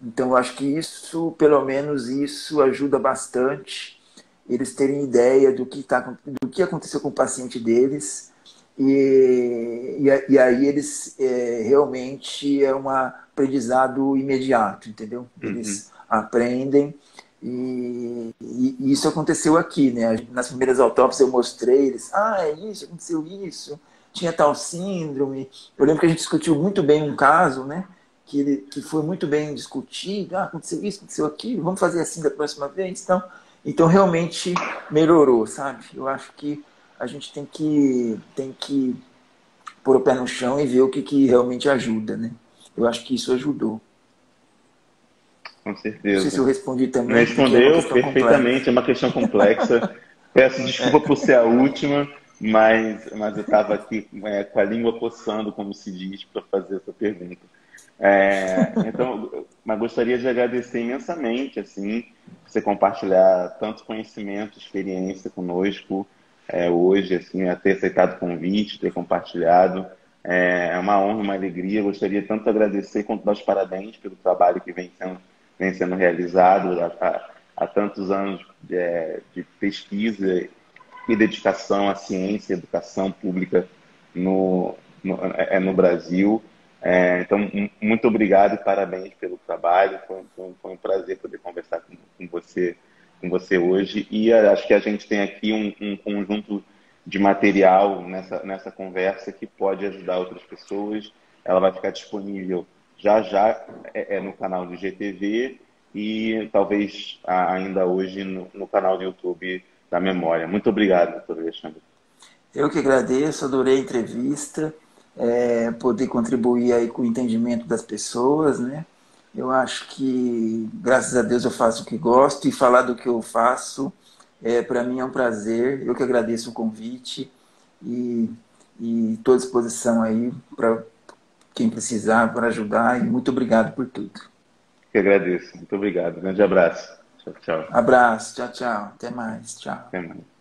Então, eu acho que isso, pelo menos isso, ajuda bastante eles terem ideia do que aconteceu com o paciente deles. E aí eles realmente é um aprendizado imediato, entendeu? Uhum. Eles aprendem e isso aconteceu aqui, né? Nas primeiras autópsias eu mostrei eles, é isso, aconteceu isso, tinha tal síndrome. Eu lembro que a gente discutiu muito bem um caso, né? Que foi muito bem discutido, aconteceu isso, aconteceu aquilo, vamos fazer assim da próxima vez, então realmente melhorou, sabe? Eu acho que a gente tem que pôr o pé no chão e ver o que realmente ajuda, né? Eu acho que isso ajudou. Com Não sei se eu certeza. respondi também, porque é uma Respondeu questão complexa. perfeitamente, é uma questão complexa. Peço desculpa por ser a última, mas eu estava aqui com a língua coçando, como se diz, para fazer essa pergunta. Então, mas gostaria de agradecer imensamente, assim, você compartilhar tanto conhecimento, experiência conosco hoje, assim, a ter aceitado o convite, ter compartilhado. É uma honra, uma alegria. Gostaria tanto de agradecer quanto dar os parabéns pelo trabalho que vem sendo realizado há tantos anos de pesquisa e dedicação à ciência e educação pública no Brasil. Então, muito obrigado e parabéns pelo trabalho. Foi um prazer poder conversar com você hoje. E acho que a gente tem aqui um conjunto de material nessa conversa que pode ajudar outras pessoas. Ela vai ficar disponível já já no canal do GTV e talvez ainda hoje no canal do YouTube da Memória. Muito obrigado, doutor Alexandre. Eu que agradeço, adorei a entrevista, poder contribuir aí com o entendimento das pessoas, né? Eu acho que, graças a Deus, eu faço o que gosto e falar do que eu faço, para mim é um prazer. Eu que agradeço o convite e estou à disposição aí para quem precisar, para ajudar e muito obrigado por tudo. Que agradeço. Muito obrigado. Grande abraço. Tchau, tchau. Abraço, tchau, tchau, até mais, tchau. Até mais.